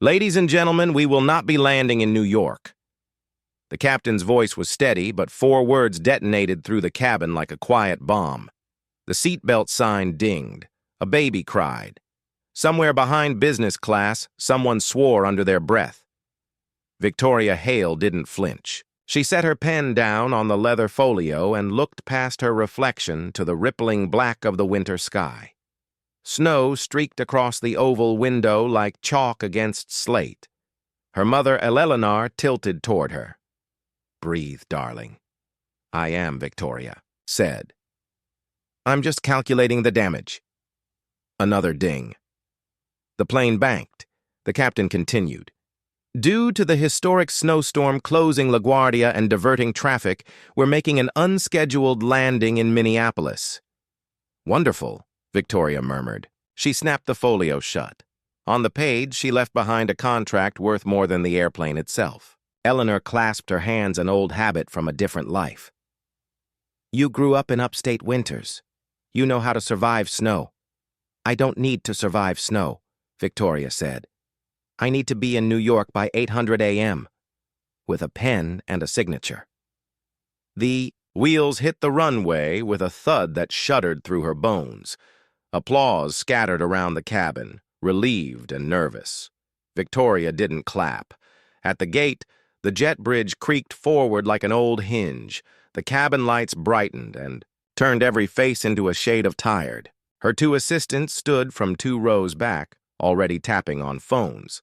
Ladies and gentlemen, we will not be landing in New York. The captain's voice was steady, but 4 words detonated through the cabin like a quiet bomb. The seatbelt sign dinged. A baby cried. Somewhere behind business class, someone swore under their breath. Victoria Hale didn't flinch. She set her pen down on the leather folio and looked past her reflection to the rippling black of the winter sky. Snow streaked across the oval window like chalk against slate. Her mother, Eleanor, tilted toward her. "Breathe, darling." "I am," Victoria said. "I'm just calculating the damage." Another ding. The plane banked. The captain continued. "Due to the historic snowstorm closing LaGuardia and diverting traffic, we're making an unscheduled landing in Minneapolis." "Wonderful," Victoria murmured. She snapped the folio shut. On the page, she left behind a contract worth more than the airplane itself. Eleanor clasped her hands, an old habit from a different life. "You grew up in upstate winters. You know how to survive snow." "I don't need to survive snow," Victoria said. "I need to be in New York by 800 a.m. with a pen and a signature." The wheels hit the runway with a thud that shuddered through her bones. Applause scattered around the cabin, relieved and nervous. Victoria didn't clap. At the gate, the jet bridge creaked forward like an old hinge. The cabin lights brightened and turned every face into a shade of tired. Her 2 assistants stood from 2 rows back, already tapping on phones.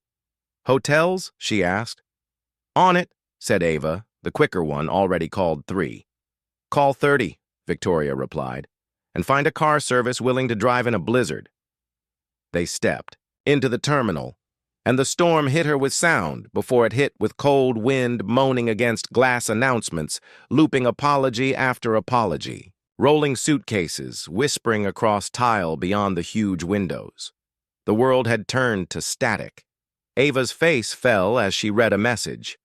"Hotels?" she asked. "On it," said Ava, the quicker one, already called 3. "Call 30, Victoria replied, "and find a car service willing to drive in a blizzard." They stepped into the terminal, and the storm hit her with sound before it hit with cold wind moaning against glass announcements, looping apology after apology, rolling suitcases, whispering across tile beyond the huge windows. The world had turned to static. Ava's face fell as she read a message.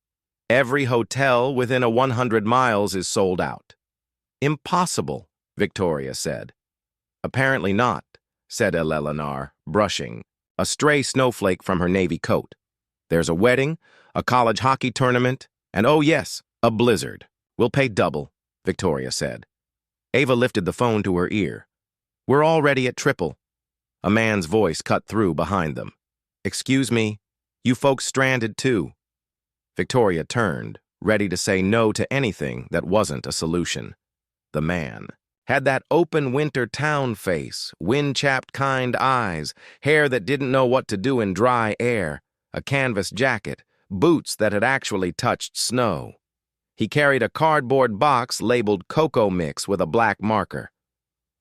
"Every hotel within 100 miles is sold out." "Impossible," Victoria said. "Apparently not," said Eleanor, brushing a stray snowflake from her navy coat. "There's a wedding, a college hockey tournament, and oh yes, a blizzard. We'll pay double," Victoria said. Ava lifted the phone to her ear. "We're already at triple." A man's voice cut through behind them. "Excuse me, you folks stranded too?" Victoria turned, ready to say no to anything that wasn't a solution. The man had that open winter town face, wind-chapped kind eyes, hair that didn't know what to do in dry air, a canvas jacket, boots that had actually touched snow. He carried a cardboard box labeled Cocoa Mix with a black marker.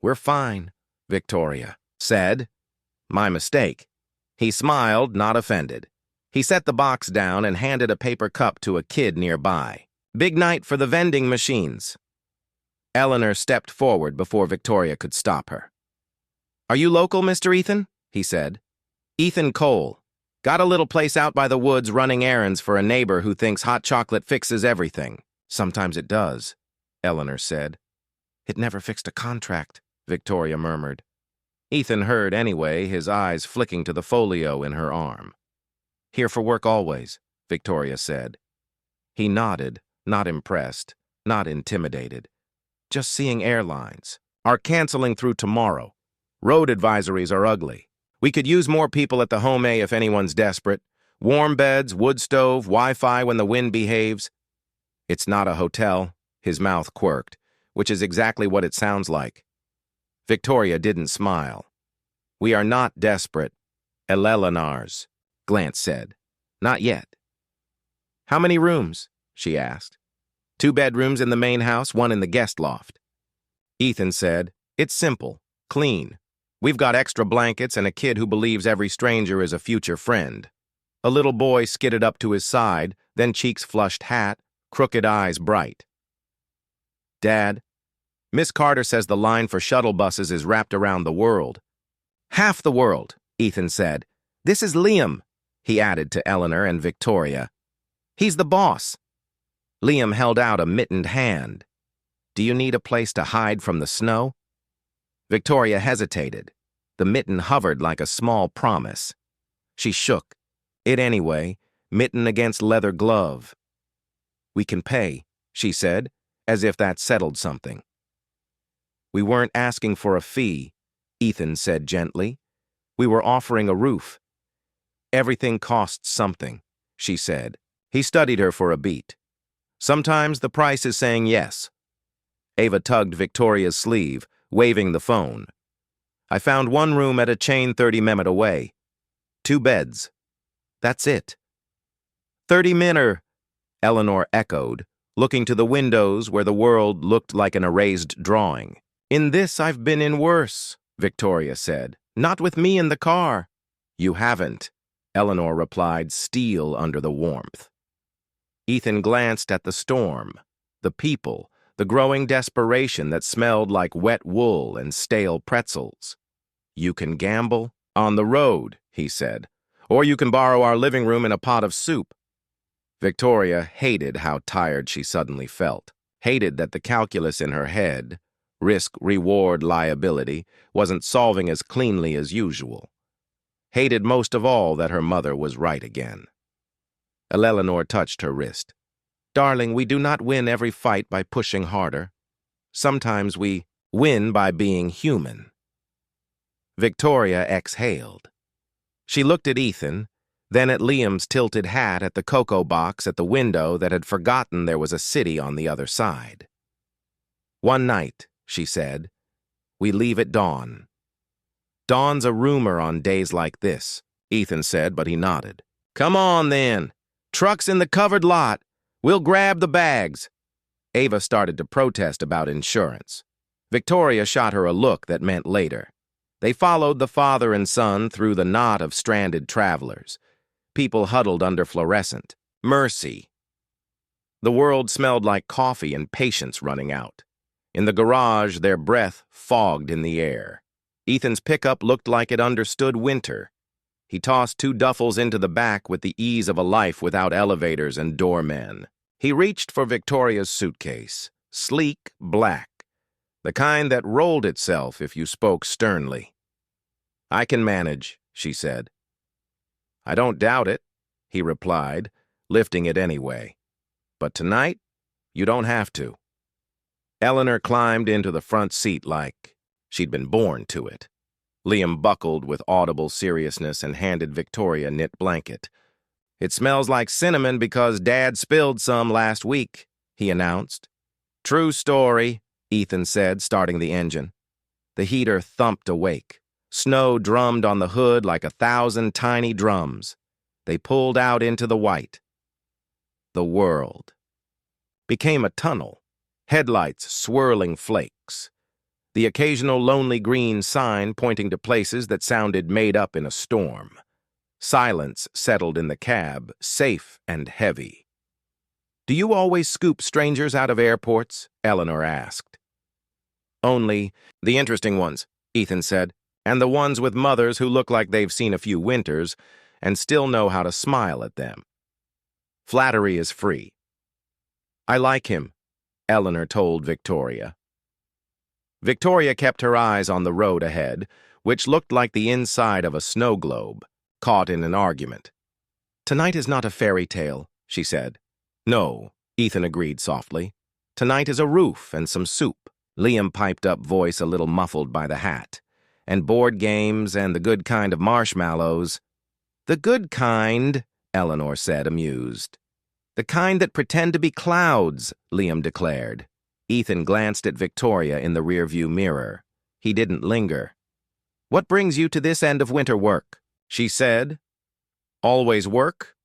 "We're fine," Victoria said. "My mistake." He smiled, not offended. He set the box down and handed a paper cup to a kid nearby. "Big night for the vending machines." Eleanor stepped forward before Victoria could stop her. "Are you local, Mr. Ethan?" he said. "Ethan Cole. Got a little place out by the woods running errands for a neighbor who thinks hot chocolate fixes everything." "Sometimes it does," Eleanor said. "It never fixed a contract," Victoria murmured. Ethan heard anyway, his eyes flicking to the folio in her arm. "Here for work always," Victoria said. He nodded, not impressed, not intimidated. "Just seeing airlines. Are canceling through tomorrow. Road advisories are ugly. We could use more people at the home A if anyone's desperate. Warm beds, wood stove, Wi-Fi when the wind behaves." "It's not a hotel," his mouth quirked, which is exactly what it sounds like. Victoria didn't smile. "We are not desperate. Eleanor's," Glance said. "Not yet." "How many rooms?" she asked. 2 bedrooms in the main house, 1 in the guest loft." Ethan said, "It's simple, clean. We've got extra blankets and a kid who believes every stranger is a future friend." A little boy skidded up to his side, then cheeks flushed, hat, crooked eyes bright. "Dad, Miss Carter says the line for shuttle buses is wrapped around the world." "Half the world," Ethan said. "This is Liam," he added to Eleanor and Victoria. "He's the boss." Liam held out a mittened hand. "Do you need a place to hide from the snow?" Victoria hesitated. The mitten hovered like a small promise. She shook. It anyway, mitten against leather glove. "We can pay," she said, as if that settled something. "We weren't asking for a fee," Ethan said gently. "We were offering a roof." "Everything costs something," she said. He studied her for a beat. "Sometimes the price is saying yes." Ava tugged Victoria's sleeve, waving the phone. "I found one room at a chain 30 minutes away. 2 beds. That's it." 30 minutes, Eleanor echoed, looking to the windows where the world looked like an erased drawing. "In this I've been in worse," Victoria said. "Not with me in the car." "You haven't," Eleanor replied, steel under the warmth. Ethan glanced at the storm, the people, the growing desperation that smelled like wet wool and stale pretzels. "You can gamble on the road," he said, "or you can borrow our living room in a pot of soup." Victoria hated how tired she suddenly felt, hated that the calculus in her head, risk, reward, liability, wasn't solving as cleanly as usual. Hated most of all that her mother was right again. Eleanor touched her wrist. "Darling, we do not win every fight by pushing harder. Sometimes we win by being human." Victoria exhaled. She looked at Ethan, then at Liam's tilted hat at the cocoa box at the window that had forgotten there was a city on the other side. "One night," she said, "we leave at dawn." "Dawn's a rumor on days like this," Ethan said, but he nodded. "Come on, then. Truck's in the covered lot. We'll grab the bags." Ava started to protest about insurance. Victoria shot her a look that meant later. They followed the father and son through the knot of stranded travelers. People huddled under fluorescent. Mercy. The world smelled like coffee and patience running out. In the garage, their breath fogged in the air. Ethan's pickup looked like it understood winter. He tossed 2 duffels into the back with the ease of a life without elevators and doormen. He reached for Victoria's suitcase, sleek, black, the kind that rolled itself if you spoke sternly. "I can manage," she said. "I don't doubt it," he replied, lifting it anyway. "But tonight, you don't have to." Eleanor climbed into the front seat like she'd been born to it. Liam buckled with audible seriousness and handed Victoria a knit blanket. "It smells like cinnamon because Dad spilled some last week," he announced. "True story," Ethan said, starting the engine. The heater thumped awake. Snow drummed on the hood like 1,000 tiny drums. They pulled out into the white. The world became a tunnel, headlights swirling flakes. The occasional lonely green sign pointing to places that sounded made up in a storm. Silence settled in the cab, safe and heavy. "Do you always scoop strangers out of airports?" Eleanor asked. "Only the interesting ones," Ethan said, "and the ones with mothers who look like they've seen a few winters and still know how to smile at them. Flattery is free." "I like him," Eleanor told Victoria. Victoria kept her eyes on the road ahead, which looked like the inside of a snow globe, caught in an argument. "Tonight is not a fairy tale," she said. "No," Ethan agreed softly. "Tonight is a roof and some soup." Liam piped up, voice a little muffled by the hat. "And board games and the good kind of marshmallows." "The good kind," Eleanor said, amused. "The kind that pretend to be clouds," Liam declared. Ethan glanced at Victoria in the rearview mirror. He didn't linger. "What brings you to this end of winter work?" she said. "Always work?"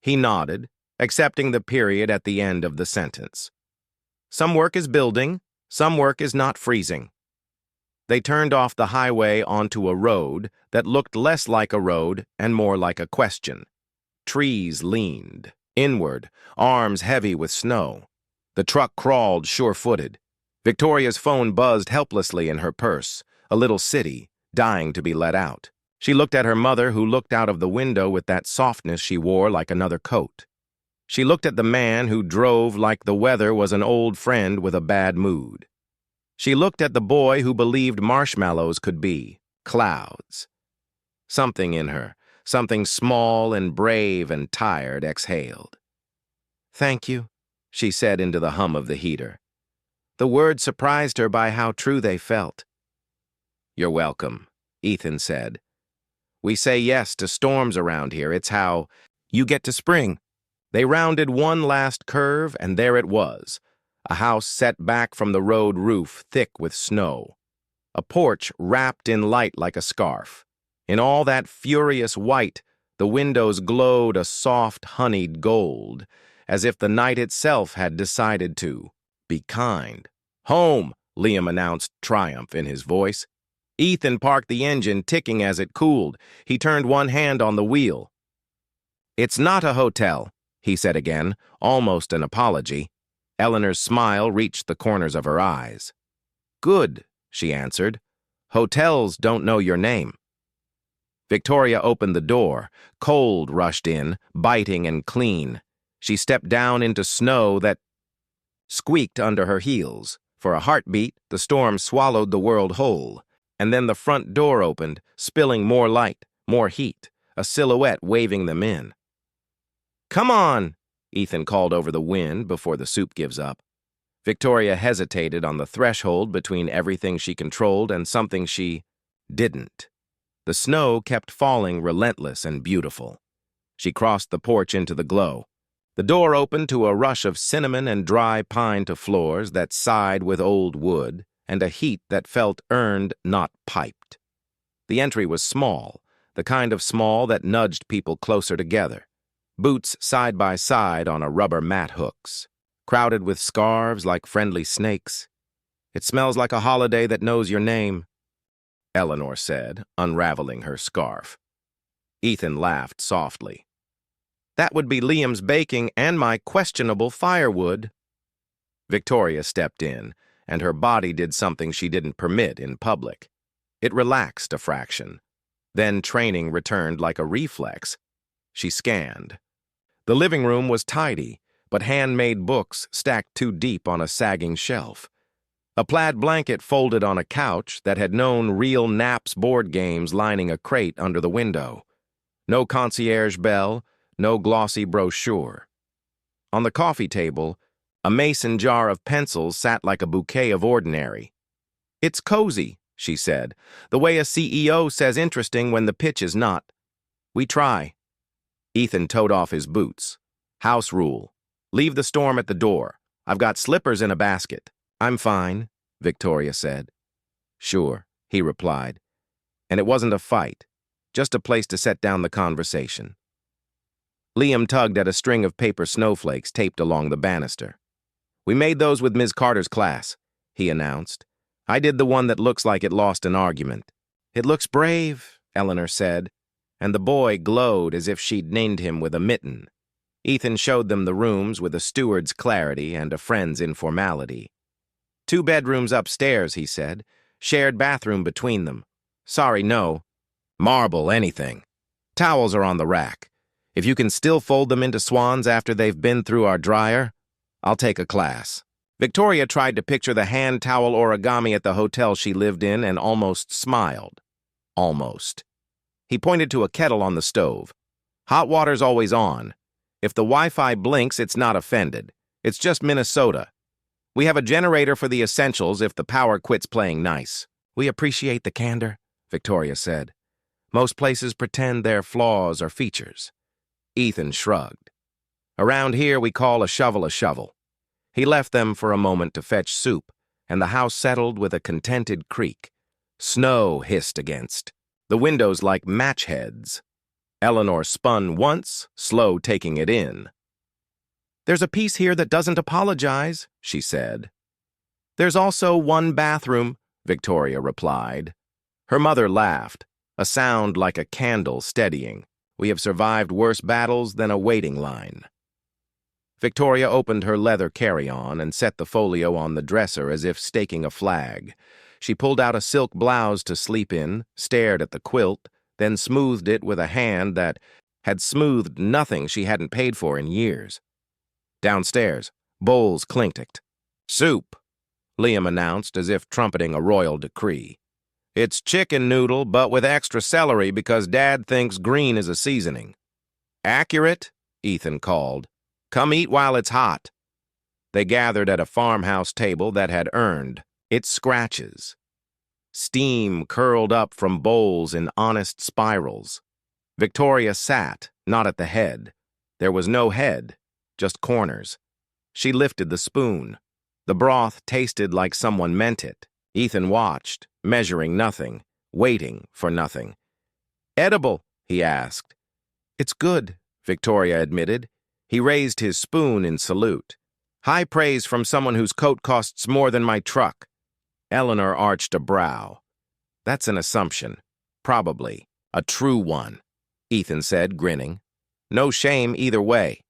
He nodded, accepting the period at the end of the sentence. "Some work is building, some work is not freezing." They turned off the highway onto a road that looked less like a road and more like a question. Trees leaned inward, arms heavy with snow. The truck crawled sure-footed. Victoria's phone buzzed helplessly in her purse, a little city, dying to be let out. She looked at her mother, who looked out of the window with that softness she wore like another coat. She looked at the man who drove like the weather was an old friend with a bad mood. She looked at the boy who believed marshmallows could be clouds. Something in her, Something small and brave and tired exhaled. "Thank you," she said into the hum of the heater. The words surprised her by how true they felt. "You're welcome," Ethan said. "We say yes to storms around here. It's how you get to spring." They rounded one last curve, and there it was, a house set back from the road roof thick with snow. A porch wrapped in light like a scarf. In all that furious white, the windows glowed a soft, honeyed gold, as if the night itself had decided to be kind. "Home," Liam announced triumph in his voice. Ethan parked the engine, ticking as it cooled. He turned one hand on the wheel. "It's not a hotel," he said again, almost an apology. Eleanor's smile reached the corners of her eyes. "Good," she answered. "Hotels don't know your name." Victoria opened the door. Cold rushed in, biting and clean. She stepped down into snow that squeaked under her heels. For a heartbeat, the storm swallowed the world whole. And then the front door opened, spilling more light, more heat, a silhouette waving them in. "Come on," Ethan called over the wind before the soup gives up. Victoria hesitated on the threshold between everything she controlled and something she didn't. The snow kept falling relentless and beautiful. She crossed the porch into the glow. The door opened to a rush of cinnamon and dry pine to floors that sighed with old wood, and a heat that felt earned, not piped. The entry was small, the kind of small that nudged people closer together. Boots side by side on a rubber mat hooks, crowded with scarves like friendly snakes. "It smells like a holiday that knows your name," Eleanor said, unraveling her scarf. Ethan laughed softly. "That would be Liam's baking and my questionable firewood." Victoria stepped in, and her body did something she didn't permit in public. It relaxed a fraction. Then training returned like a reflex. She scanned. The living room was tidy, but handmade books stacked too deep on a sagging shelf. A plaid blanket folded on a couch that had known real Naps board games lining a crate under the window. No concierge bell, no glossy brochure. On the coffee table, a mason jar of pencils sat like a bouquet of ordinary. "It's cozy," she said, "the way a CEO says interesting when the pitch is not. We try." Ethan toed off his boots. "House rule. Leave the storm at the door. I've got slippers in a basket." "I'm fine," Victoria said. "Sure," he replied. And it wasn't a fight, just a place to set down the conversation. Liam tugged at a string of paper snowflakes taped along the banister. "We made those with Ms. Carter's class," he announced. "I did the one that looks like it lost an argument." "It looks brave," Eleanor said, and the boy glowed as if she'd named him with a mitten. Ethan showed them the rooms with a steward's clarity and a friend's informality. "2 bedrooms upstairs," he said. "Shared bathroom between them. Sorry, no. Marble, anything. Towels are on the rack. If you can still fold them into swans after they've been through our dryer, I'll take a class." Victoria tried to picture the hand towel origami at the hotel she lived in and almost smiled. Almost. He pointed to a kettle on the stove. "Hot water's always on. If the Wi-Fi blinks, it's not offended. It's just Minnesota. We have a generator for the essentials if the power quits playing nice." "We appreciate the candor," Victoria said. "Most places pretend their flaws are features." Ethan shrugged. "Around here we call a shovel a shovel." He left them for a moment to fetch soup, and the house settled with a contented creak. Snow hissed against the windows like match heads. Eleanor spun once, slow taking it in. "There's a piece here that doesn't apologize," she said. "There's also 1 bathroom," Victoria replied. Her mother laughed, a sound like a candle steadying. "We have survived worse battles than a waiting line." Victoria opened her leather carry-on and set the folio on the dresser as if staking a flag. She pulled out a silk blouse to sleep in, stared at the quilt, then smoothed it with a hand that had smoothed nothing she hadn't paid for in years. Downstairs, bowls clinked. "Soup," Liam announced as if trumpeting a royal decree. It's chicken noodle, but with extra celery because Dad thinks green is a seasoning. Accurate, Ethan called. Come eat while it's hot. They gathered at a farmhouse table that had earned its scratches. Steam curled up from bowls in honest spirals. Victoria sat, not at the head. There was no head, just corners. She lifted the spoon. The broth tasted like someone meant it. Ethan watched, measuring nothing, waiting for nothing. Edible, he asked. It's good, Victoria admitted. He raised his spoon in salute. High praise from someone whose coat costs more than my truck. Eleanor arched a brow. That's an assumption. Probably. A true one, Ethan said, grinning. No shame either way.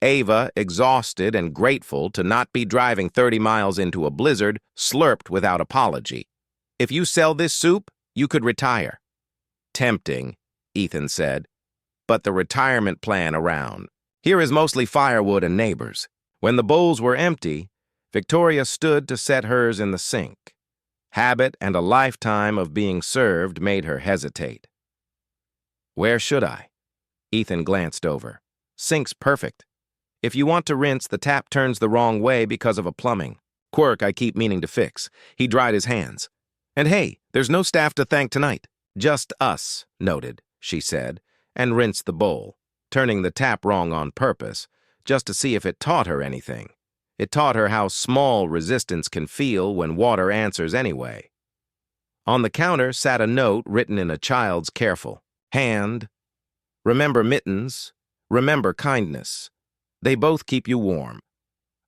Ava, exhausted and grateful to not be driving 30 miles into a blizzard, slurped without apology. If you sell this soup, you could retire. Tempting, Ethan said. But the retirement plan around. Here is mostly firewood and neighbors. When the bowls were empty, Victoria stood to set hers in the sink. Habit and a lifetime of being served made her hesitate. Where should I? Ethan glanced over. Sink's perfect. If you want to rinse, the tap turns the wrong way because of a plumbing quirk I keep meaning to fix. He dried his hands. And hey, there's no staff to thank tonight. Just us, noted, she said, and rinsed the bowl, turning the tap wrong on purpose, just to see if it taught her anything. It taught her how small resistance can feel when water answers anyway. On the counter sat a note written in a child's careful hand. Remember mittens, remember kindness. They both keep you warm.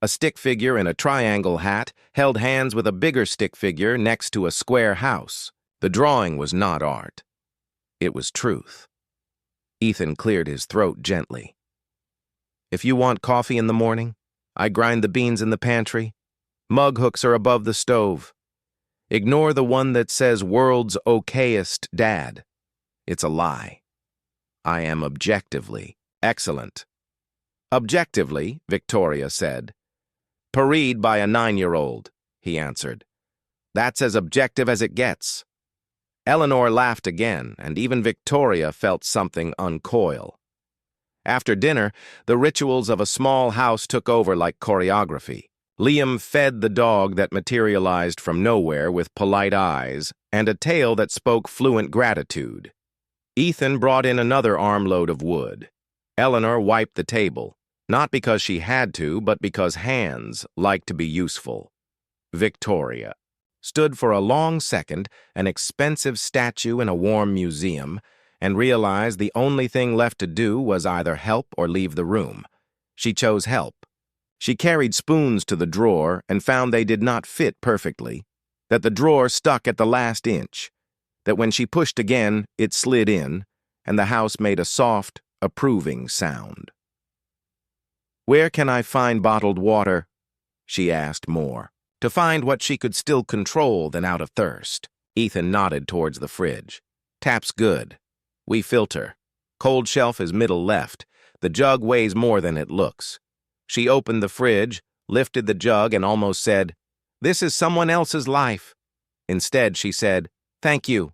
A stick figure in a triangle hat held hands with a bigger stick figure next to a square house. The drawing was not art. It was truth. Ethan cleared his throat gently. If you want coffee in the morning, I grind the beans in the pantry. Mug hooks are above the stove. Ignore the one that says world's okayest dad. It's a lie. I am objectively excellent. Objectively, Victoria said. Parried by a 9-year-old, he answered. That's as objective as it gets. Eleanor laughed again, and even Victoria felt something uncoil. After dinner, the rituals of a small house took over like choreography. Liam fed the dog that materialized from nowhere with polite eyes and a tail that spoke fluent gratitude. Ethan brought in another armload of wood. Eleanor wiped the table, not because she had to, but because hands like to be useful. Victoria stood for a long second, an expensive statue in a warm museum, and realized the only thing left to do was either help or leave the room. She chose help. She carried spoons to the drawer and found they did not fit perfectly, that the drawer stuck at the last inch, that when she pushed again, it slid in, and the house made a soft, approving sound. Where can I find bottled water? She asked more, to find what she could still control than out of thirst. Ethan nodded towards the fridge. Tap's good. We filter. Cold shelf is middle left. The jug weighs more than it looks. She opened the fridge, lifted the jug, and almost said, This is someone else's life. Instead, she said, Thank you,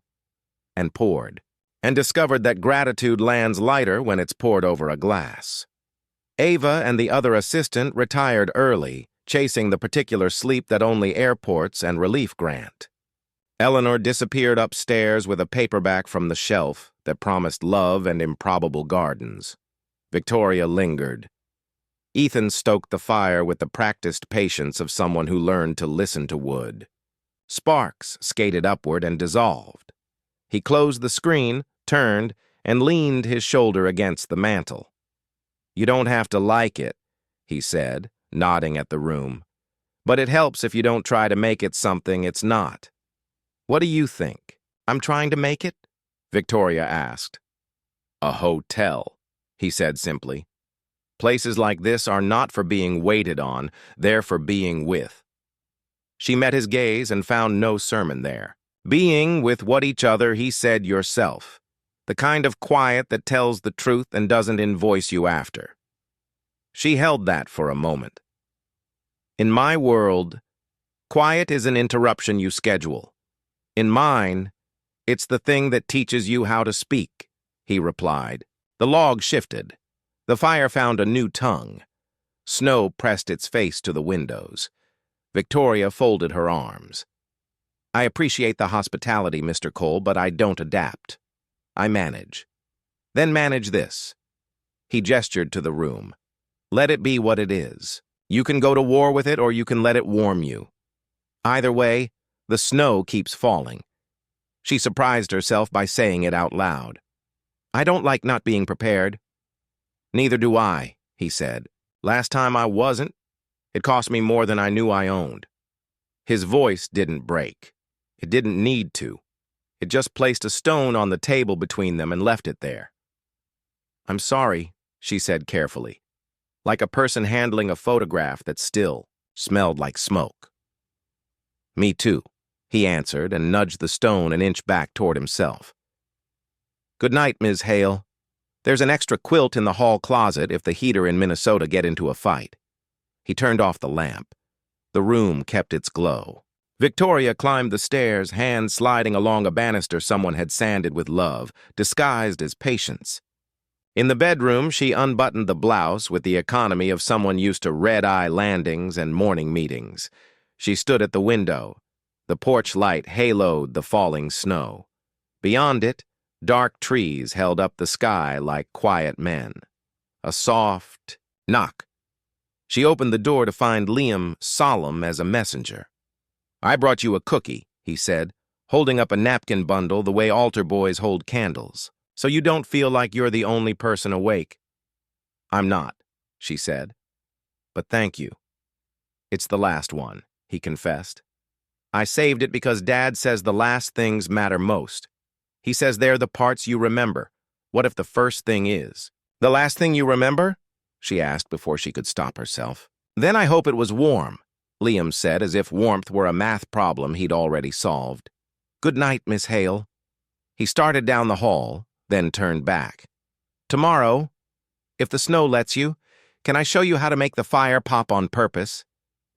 and poured, and discovered that gratitude lands lighter when it's poured over a glass. Ava and the other assistant retired early, chasing the particular sleep that only airports and relief grant. Eleanor disappeared upstairs with a paperback from the shelf that promised love and improbable gardens. Victoria lingered. Ethan stoked the fire with the practiced patience of someone who learned to listen to wood. Sparks skated upward and dissolved. He closed the screen, turned, and leaned his shoulder against the mantel. You don't have to like it, he said, nodding at the room. But it helps if you don't try to make it something it's not. What do you think? I'm trying to make it? Victoria asked. A hotel, he said simply. Places like this are not for being waited on, they're for being with. She met his gaze and found no sermon there. Being with what each other he said yourself. The kind of quiet that tells the truth and doesn't invoice you after. She held that for a moment. In my world, quiet is an interruption you schedule. In mine, it's the thing that teaches you how to speak, he replied. The log shifted. The fire found a new tongue. Snow pressed its face to the windows. Victoria folded her arms. I appreciate the hospitality, Mr. Cole, but I don't adapt. I manage. Then manage this. He gestured to the room. Let it be what it is. You can go to war with it or you can let it warm you. Either way, the snow keeps falling. She surprised herself by saying it out loud. I don't like not being prepared. Neither do I, he said. Last time I wasn't. It cost me more than I knew I owned. His voice didn't break. It didn't need to. It just placed a stone on the table between them and left it there. I'm sorry, she said carefully, like a person handling a photograph that still smelled like smoke. Me too, he answered and nudged the stone an inch back toward himself. Good night, Ms. Hale. There's an extra quilt in the hall closet if the heater in Minnesota get into a fight. He turned off the lamp. The room kept its glow. Victoria climbed the stairs, hands sliding along a banister someone had sanded with love, disguised as patience. In the bedroom, she unbuttoned the blouse with the economy of someone used to red-eye landings and morning meetings. She stood at the window. The porch light haloed the falling snow. Beyond it, dark trees held up the sky like quiet men. A soft knock. She opened the door to find Liam solemn as a messenger. I brought you a cookie, he said, holding up a napkin bundle the way altar boys hold candles, so you don't feel like you're the only person awake. I'm not, she said. But thank you. It's the last one, he confessed. I saved it because Dad says the last things matter most. He says they're the parts you remember. What if the first thing is? The last thing you remember? She asked before she could stop herself. Then I hope it was warm, Liam said, as if warmth were a math problem he'd already solved. Good night, Miss Hale. He started down the hall, then turned back. Tomorrow, if the snow lets you, can I show you how to make the fire pop on purpose?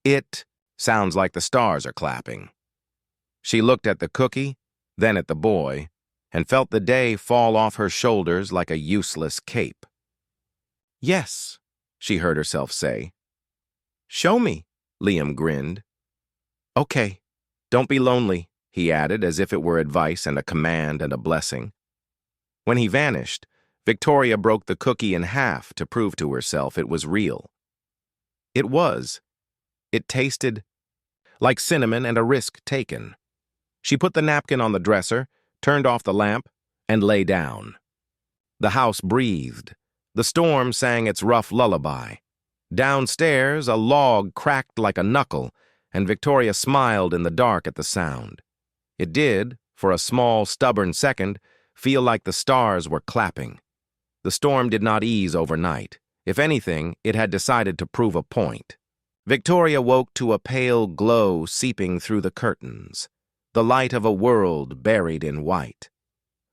It sounds like the stars are clapping. She looked at the cookie, then at the boy, and felt the day fall off her shoulders like a useless cape. Yes, she heard herself say. Show me, Liam grinned. Okay, don't be lonely, he added, as if it were advice and a command and a blessing. When he vanished, Victoria broke the cookie in half to prove to herself it was real. It was. It tasted like cinnamon and a risk taken. She put the napkin on the dresser, turned off the lamp, and lay down. The house breathed. The storm sang its rough lullaby. Downstairs, a log cracked like a knuckle, and Victoria smiled in the dark at the sound. It did, for a small, stubborn second, feel like the stars were clapping. The storm did not ease overnight. If anything, it had decided to prove a point. Victoria woke to a pale glow seeping through the curtains, the light of a world buried in white.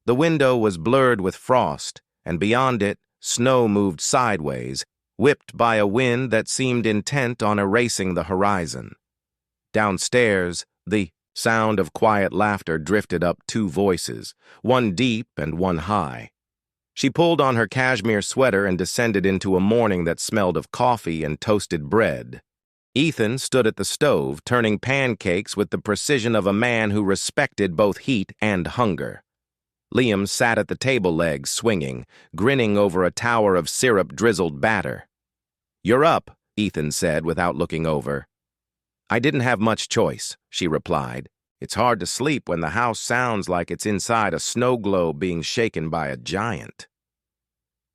The window was blurred with frost, and beyond it, snow moved sideways, whipped by a wind that seemed intent on erasing the horizon. Downstairs, the sound of quiet laughter drifted up two voices, one deep and one high. She pulled on her cashmere sweater and descended into a morning that smelled of coffee and toasted bread. Ethan stood at the stove, turning pancakes with the precision of a man who respected both heat and hunger. Liam sat at the table legs, swinging, grinning over a tower of syrup-drizzled batter. You're up, Ethan said without looking over. I didn't have much choice, she replied. It's hard to sleep when the house sounds like it's inside a snow globe being shaken by a giant.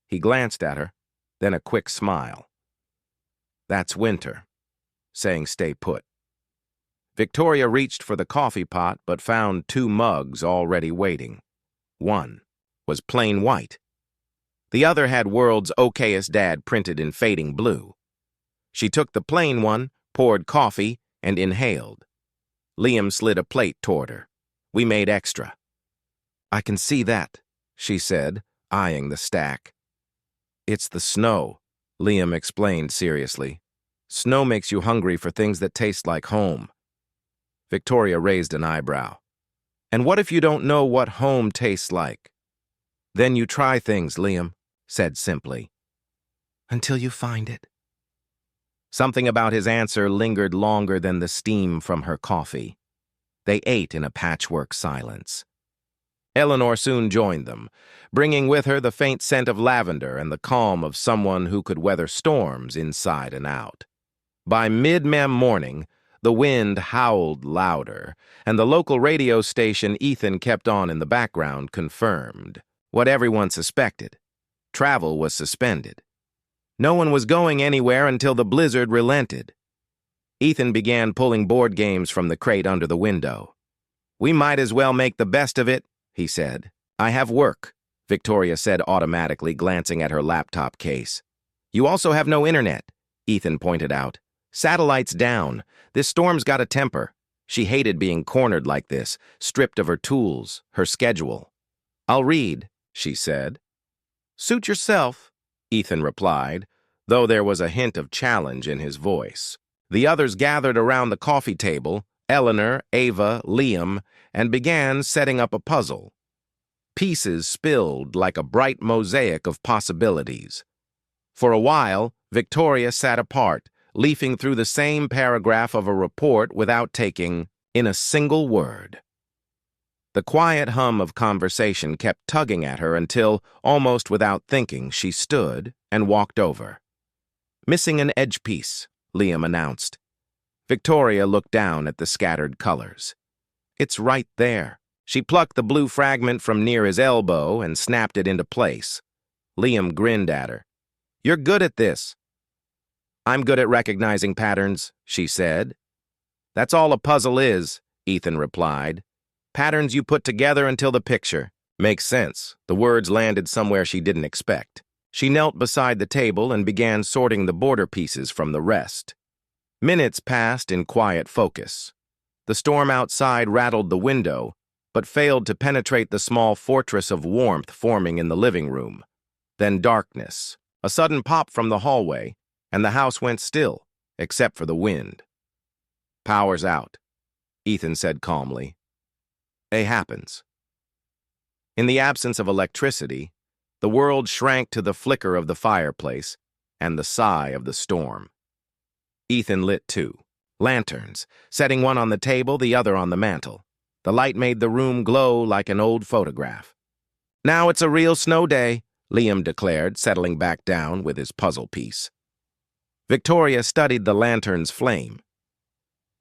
He glanced at her, then a quick smile. That's winter, saying stay put. Victoria reached for the coffee pot but found two mugs already waiting. One was plain white. The other had World's Okayest Dad printed in fading blue. She took the plain one, poured coffee, and inhaled. Liam slid a plate toward her. We made extra. I can see that, she said, eyeing the stack. It's the snow, Liam explained seriously. Snow makes you hungry for things that taste like home. Victoria raised an eyebrow. And what if you don't know what home tastes like? Then you try things, Liam said simply. Until you find it. Something about his answer lingered longer than the steam from her coffee. They ate in a patchwork silence. Eleanor soon joined them, bringing with her the faint scent of lavender and the calm of someone who could weather storms inside and out. By mid-morning, the wind howled louder, and the local radio station Ethan kept on in the background confirmed what everyone suspected. Travel was suspended. No one was going anywhere until the blizzard relented. Ethan began pulling board games from the crate under the window. We might as well make the best of it, he said. I have work, Victoria said automatically, glancing at her laptop case. You also have no internet, Ethan pointed out. Satellite's down. This storm's got a temper. She hated being cornered like this, stripped of her tools, her schedule. I'll read, she said. Suit yourself, Ethan replied, though there was a hint of challenge in his voice. The others gathered around the coffee table, Eleanor, Ava, Liam, and began setting up a puzzle. Pieces spilled like a bright mosaic of possibilities. For a while, Victoria sat apart, leafing through the same paragraph of a report without taking in a single word. The quiet hum of conversation kept tugging at her until, almost without thinking, she stood and walked over. Missing an edge piece, Liam announced. Victoria looked down at the scattered colors. It's right there. She plucked the blue fragment from near his elbow and snapped it into place. Liam grinned at her. You're good at this. I'm good at recognizing patterns, she said. That's all a puzzle is, Ethan replied. Patterns you put together until the picture. Makes sense. The words landed somewhere she didn't expect. She knelt beside the table and began sorting the border pieces from the rest. Minutes passed in quiet focus. The storm outside rattled the window, but failed to penetrate the small fortress of warmth forming in the living room. Then darkness, a sudden pop from the hallway, and the house went still, except for the wind. Power's out, Ethan said calmly. It happens. In the absence of electricity, the world shrank to the flicker of the fireplace and the sigh of the storm. Ethan lit two lanterns, setting one on the table, the other on the mantel. The light made the room glow like an old photograph. Now it's a real snow day, Liam declared, settling back down with his puzzle piece. Victoria studied the lantern's flame.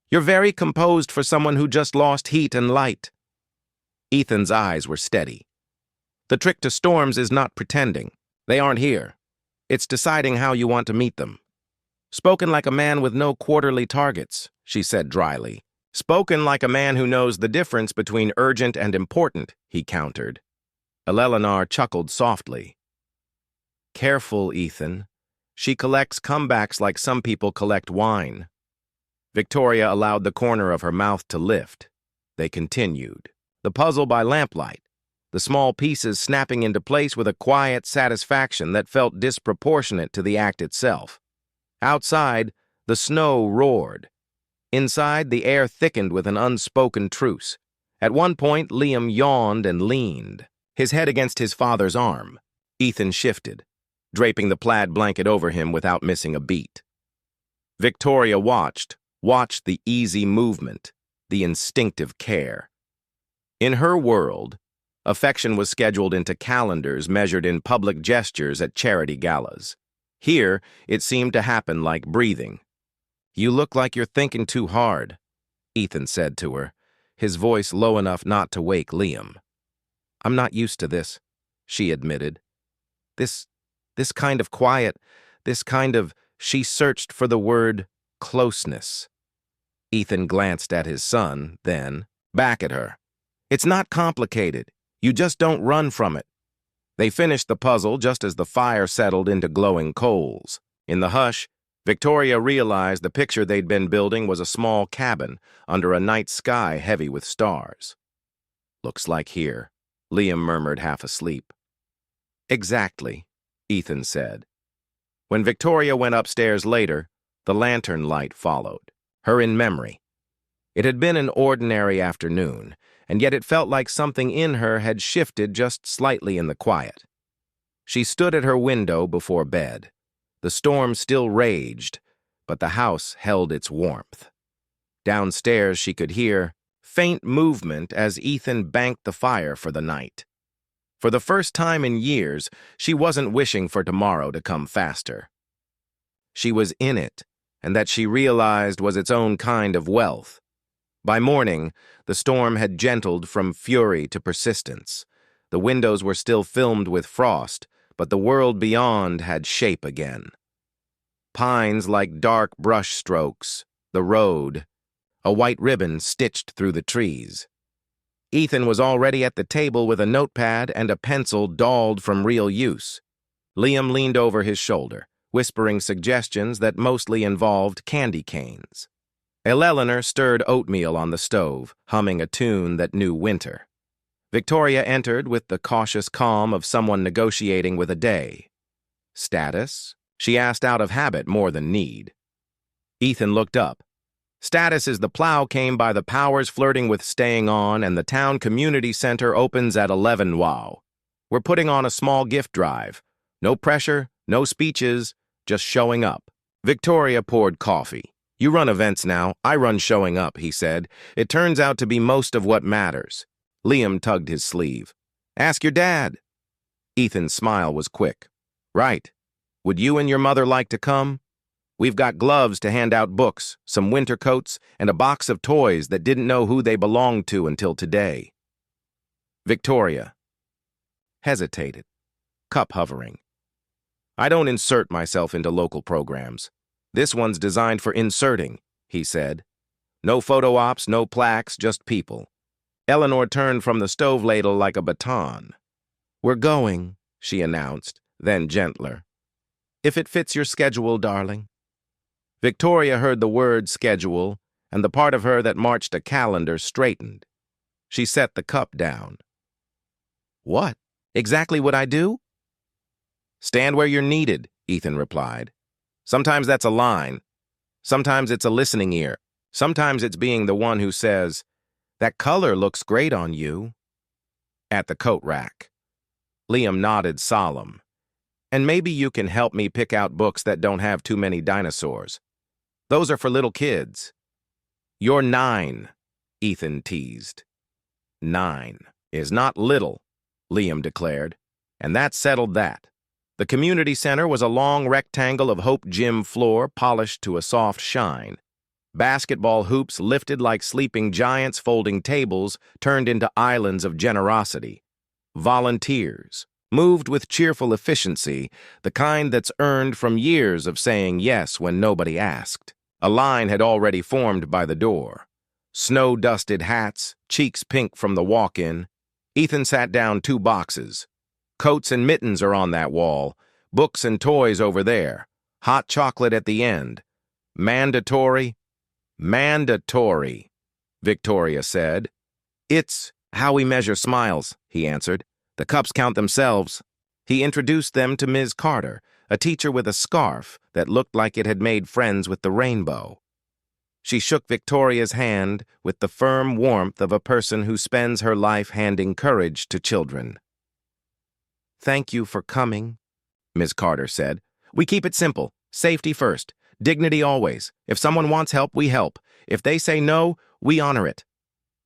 You're very composed for someone who just lost heat and light. Ethan's eyes were steady. The trick to storms is not pretending. They aren't here. It's deciding how you want to meet them. Spoken like a man with no quarterly targets, she said dryly. Spoken like a man who knows the difference between urgent and important, he countered. Eleanor chuckled softly. Careful, Ethan. She collects comebacks like some people collect wine. Victoria allowed the corner of her mouth to lift. They continued. The puzzle by lamplight, the small pieces snapping into place with a quiet satisfaction that felt disproportionate to the act itself. Outside, the snow roared. Inside, the air thickened with an unspoken truce. At one point, Liam yawned and leaned, his head against his father's arm. Ethan shifted, draping the plaid blanket over him without missing a beat. Victoria watched the easy movement, the instinctive care. In her world, affection was scheduled into calendars measured in public gestures at charity galas. Here, it seemed to happen like breathing. You look like you're thinking too hard, Ethan said to her, his voice low enough not to wake Liam. I'm not used to this, she admitted. This kind of quiet, this kind of, she searched for the word closeness. Ethan glanced at his son, then back at her. It's not complicated. You just don't run from it. They finished the puzzle just as the fire settled into glowing coals. In the hush, Victoria realized the picture they'd been building was a small cabin under a night sky heavy with stars. Looks like here, Liam murmured half asleep. Exactly, Ethan said. When Victoria went upstairs later, the lantern light followed, her in memory. It had been an ordinary afternoon, and yet it felt like something in her had shifted just slightly in the quiet. She stood at her window before bed. The storm still raged, but the house held its warmth. Downstairs she could hear faint movement as Ethan banked the fire for the night. For the first time in years, she wasn't wishing for tomorrow to come faster. She was in it, and that she realized was its own kind of wealth. By morning, the storm had gentled from fury to persistence. The windows were still filmed with frost, but the world beyond had shape again. Pines like dark brush strokes, the road, a white ribbon stitched through the trees. Ethan was already at the table with a notepad and a pencil dulled from real use. Liam leaned over his shoulder, whispering suggestions that mostly involved candy canes. Eleanor stirred oatmeal on the stove, humming a tune that knew winter. Victoria entered with the cautious calm of someone negotiating with a day. Status? She asked out of habit more than need. Ethan looked up. Status is the plow came by the powers flirting with staying on, and the town community center opens at 11 wow. We're putting on a small gift drive. No pressure, no speeches, just showing up. Victoria poured coffee. You run events now, I run showing up, he said. It turns out to be most of what matters. Liam tugged his sleeve. Ask your dad. Ethan's smile was quick. Right. Would you and your mother like to come? We've got gloves to hand out books, some winter coats, and a box of toys that didn't know who they belonged to until today. Victoria hesitated, cup hovering. I don't insert myself into local programs. This one's designed for inserting, he said. No photo ops, no plaques, just people. Eleanor turned from the stove ladle like a baton. We're going, she announced, then gentler. If it fits your schedule, darling. Victoria heard the word schedule, and the part of her that marched a calendar straightened. She set the cup down. What? Exactly what I do? Stand where you're needed, Ethan replied. Sometimes that's a line. Sometimes it's a listening ear. Sometimes it's being the one who says, that color looks great on you. At the coat rack. Liam nodded solemn. And maybe you can help me pick out books that don't have too many dinosaurs. Those are for little kids. You're 9, Ethan teased. 9 is not little, Liam declared, and that settled that. The community center was a long rectangle of Hope gym floor polished to a soft shine. Basketball hoops lifted like sleeping giants, folding tables turned into islands of generosity. Volunteers moved with cheerful efficiency, the kind that's earned from years of saying yes when nobody asked. A line had already formed by the door. Snow-dusted hats, cheeks pink from the walk-in. Ethan sat down 2 boxes. Coats and mittens are on that wall. Books and toys over there. Hot chocolate at the end. Mandatory? Mandatory, Victoria said. It's how we measure smiles, he answered. The cups count themselves. He introduced them to Ms. Carter, a teacher with a scarf that looked like it had made friends with the rainbow. She shook Victoria's hand with the firm warmth of a person who spends her life handing courage to children. Thank you for coming, Ms. Carter said. We keep it simple. Safety first. Dignity always. If someone wants help, we help. If they say no, we honor it.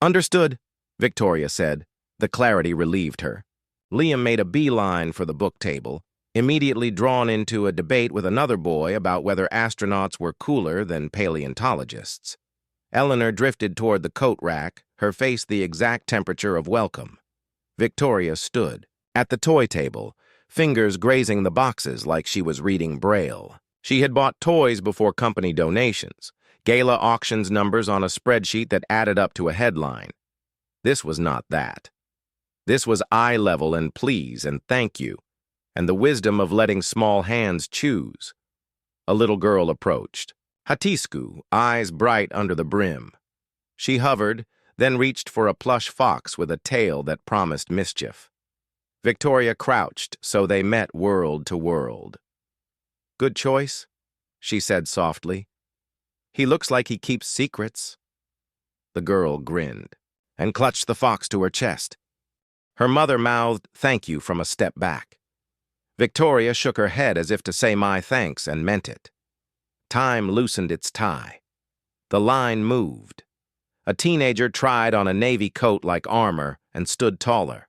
Understood, Victoria said. The clarity relieved her. Liam made a beeline for the book table, immediately drawn into a debate with another boy about whether astronauts were cooler than paleontologists. Eleanor drifted toward the coat rack, her face the exact temperature of welcome. Victoria stood at the toy table, fingers grazing the boxes like she was reading Braille. She had bought toys before company donations, gala auctions numbers on a spreadsheet that added up to a headline. This was not that. This was eye level and please and thank you, and the wisdom of letting small hands choose. A little girl approached. Hatisku, eyes bright under the brim. She hovered, then reached for a plush fox with a tail that promised mischief. Victoria crouched so they met world to world. Good choice, she said softly. He looks like he keeps secrets. The girl grinned. and clutched the fox to her chest. Her mother mouthed thank you from a step back. Victoria shook her head as if to say my thanks and meant it. Time loosened its tie. The line moved. A teenager tried on a navy coat like armor and stood taller.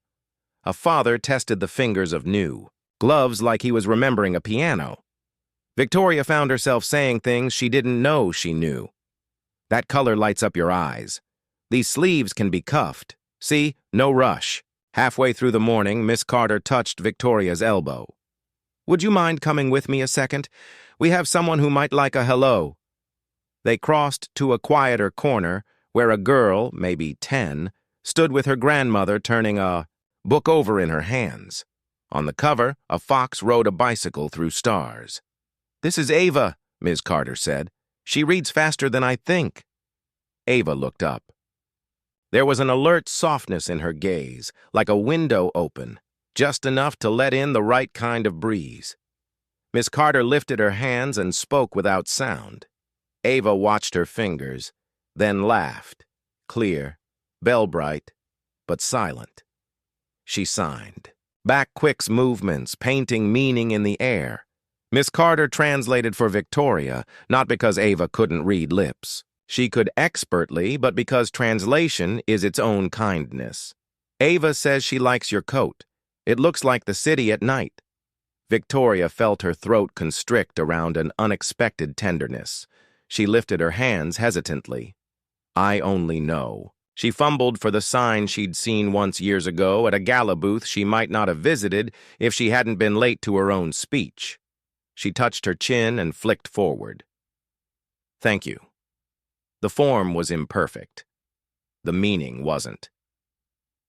A father tested the fingers of new, gloves like he was remembering a piano. Victoria found herself saying things she didn't know she knew. That color lights up your eyes. These sleeves can be cuffed. See, no rush. Halfway through the morning, Miss Carter touched Victoria's elbow. Would you mind coming with me a second? We have someone who might like a hello. They crossed to a quieter corner where a girl, maybe 10, stood with her grandmother turning a book over in her hands. On the cover, a fox rode a bicycle through stars. This is Ava, Ms. Carter said. She reads faster than I think. Ava looked up. There was an alert softness in her gaze, like a window open, just enough to let in the right kind of breeze. Miss Carter lifted her hands and spoke without sound. Ava watched her fingers, then laughed, clear, bell-bright, but silent. She signed. Back Quick's movements, painting meaning in the air. Miss Carter translated for Victoria, not because Ava couldn't read lips. She could expertly, but because translation is its own kindness. Ava says she likes your coat. It looks like the city at night. Victoria felt her throat constrict around an unexpected tenderness. She lifted her hands hesitantly. I only know. She fumbled for the sign she'd seen once years ago at a gala booth she might not have visited if she hadn't been late to her own speech. She touched her chin and flicked forward. Thank you. The form was imperfect. The meaning wasn't.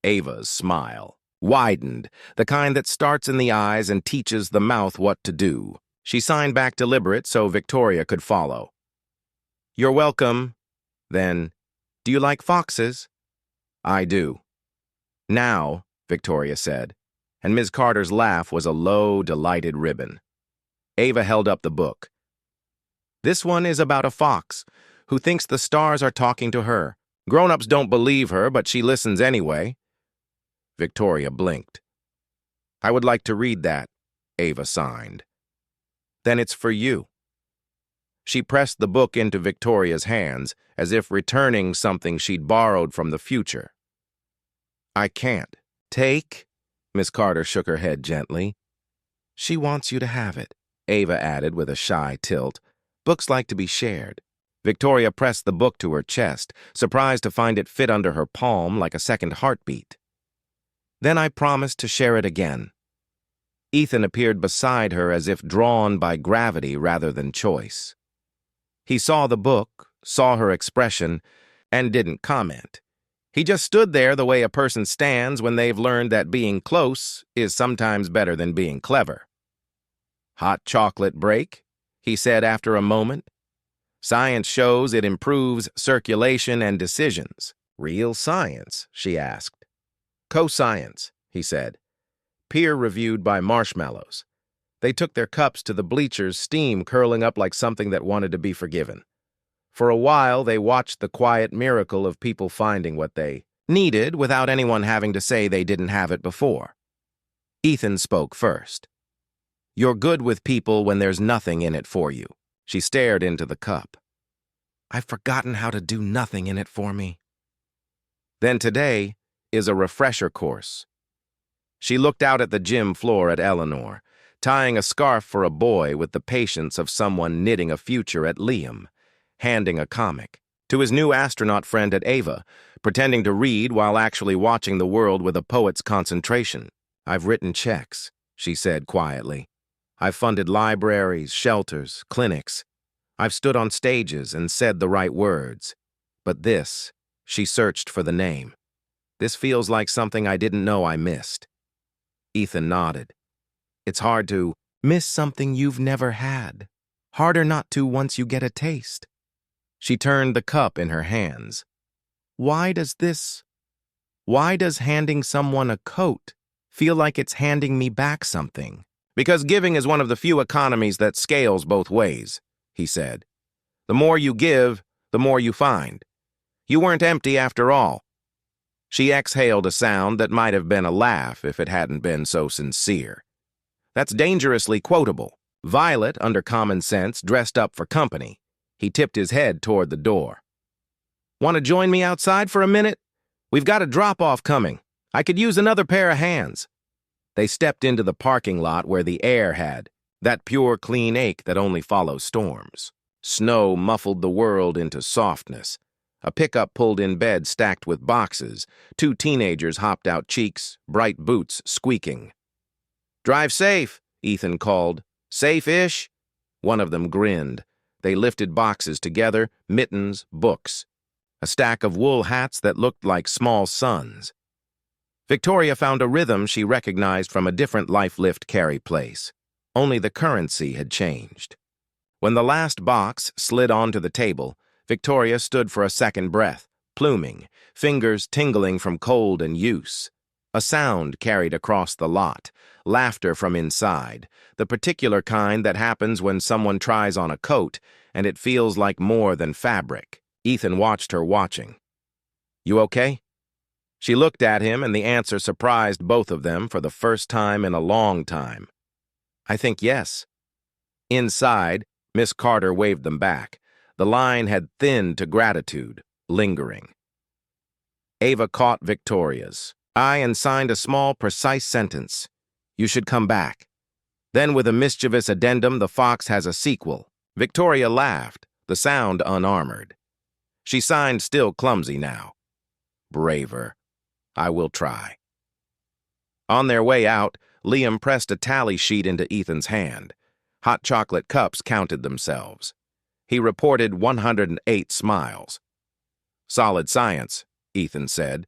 Ava's smile widened, the kind that starts in the eyes and teaches the mouth what to do. She signed back deliberate so Victoria could follow. You're welcome. Then, do you like foxes? I do. Now, Victoria said, and Ms. Carter's laugh was a low, delighted ribbon. Ava held up the book. This one is about a fox who thinks the stars are talking to her. Grown-ups don't believe her, but she listens anyway. Victoria blinked. I would like to read that, Ava signed. Then it's for you. She pressed the book into Victoria's hands, as if returning something she'd borrowed from the future. I can't. Take? Miss Carter shook her head gently. She wants you to have it, Ava added with a shy tilt. Books like to be shared. Victoria pressed the book to her chest, surprised to find it fit under her palm like a second heartbeat. Then I promised to share it again. Ethan appeared beside her as if drawn by gravity rather than choice. He saw the book, saw her expression, and didn't comment. He just stood there the way a person stands when they've learned that being close is sometimes better than being clever. Hot chocolate break? He said after a moment. Science shows it improves circulation and decisions. Real science? She asked. Co-science, he said. Peer-reviewed by marshmallows. They took their cups to the bleachers, steam curling up like something that wanted to be forgiven. For a while, they watched the quiet miracle of people finding what they needed without anyone having to say they didn't have it before. Ethan spoke first. You're good with people when there's nothing in it for you. She stared into the cup. I've forgotten how to do nothing in it for me. Then today is a refresher course. She looked out at the gym floor at Eleanor, tying a scarf for a boy with the patience of someone knitting a future at Liam, handing a comic, to his new astronaut friend at Ava, pretending to read while actually watching the world with a poet's concentration. I've written checks, she said quietly. I've funded libraries, shelters, clinics. I've stood on stages and said the right words. But this, she searched for the name. This feels like something I didn't know I missed. Ethan nodded. It's hard to miss something you've never had. Harder not to once you get a taste. She turned the cup in her hands. Why does handing someone a coat feel like it's handing me back something? Because giving is one of the few economies that scales both ways, he said. The more you give, the more you find. You weren't empty after all. She exhaled a sound that might have been a laugh if it hadn't been so sincere. That's dangerously quotable. Violet, under common sense, dressed up for company. He tipped his head toward the door. Want to join me outside for a minute? We've got a drop-off coming. I could use another pair of hands. They stepped into the parking lot where the air had that pure, clean ache that only follows storms. Snow muffled the world into softness. A pickup pulled in bed stacked with boxes. Two teenagers hopped out cheeks, bright boots squeaking. Drive safe, Ethan called. Safe-ish? One of them grinned. They lifted boxes together, mittens, books. A stack of wool hats that looked like small suns. Victoria found a rhythm she recognized from a different life-lift carry place. Only the currency had changed. When the last box slid onto the table, Victoria stood for a second breath, pluming, fingers tingling from cold and use. A sound carried across the lot, laughter from inside, the particular kind that happens when someone tries on a coat and it feels like more than fabric. Ethan watched her watching. You okay? She looked at him, and the answer surprised both of them for the first time in a long time. I think yes. Inside, Miss Carter waved them back. The line had thinned to gratitude, lingering. Ava caught Victoria's eye and signed a small, precise sentence. You should come back. Then, with a mischievous addendum, the fox has a sequel. Victoria laughed, the sound unarmored. She signed, still clumsy now. Braver. I will try. On their way out, Liam pressed a tally sheet into Ethan's hand. Hot chocolate cups counted themselves. He reported 108 smiles. Solid science, Ethan said.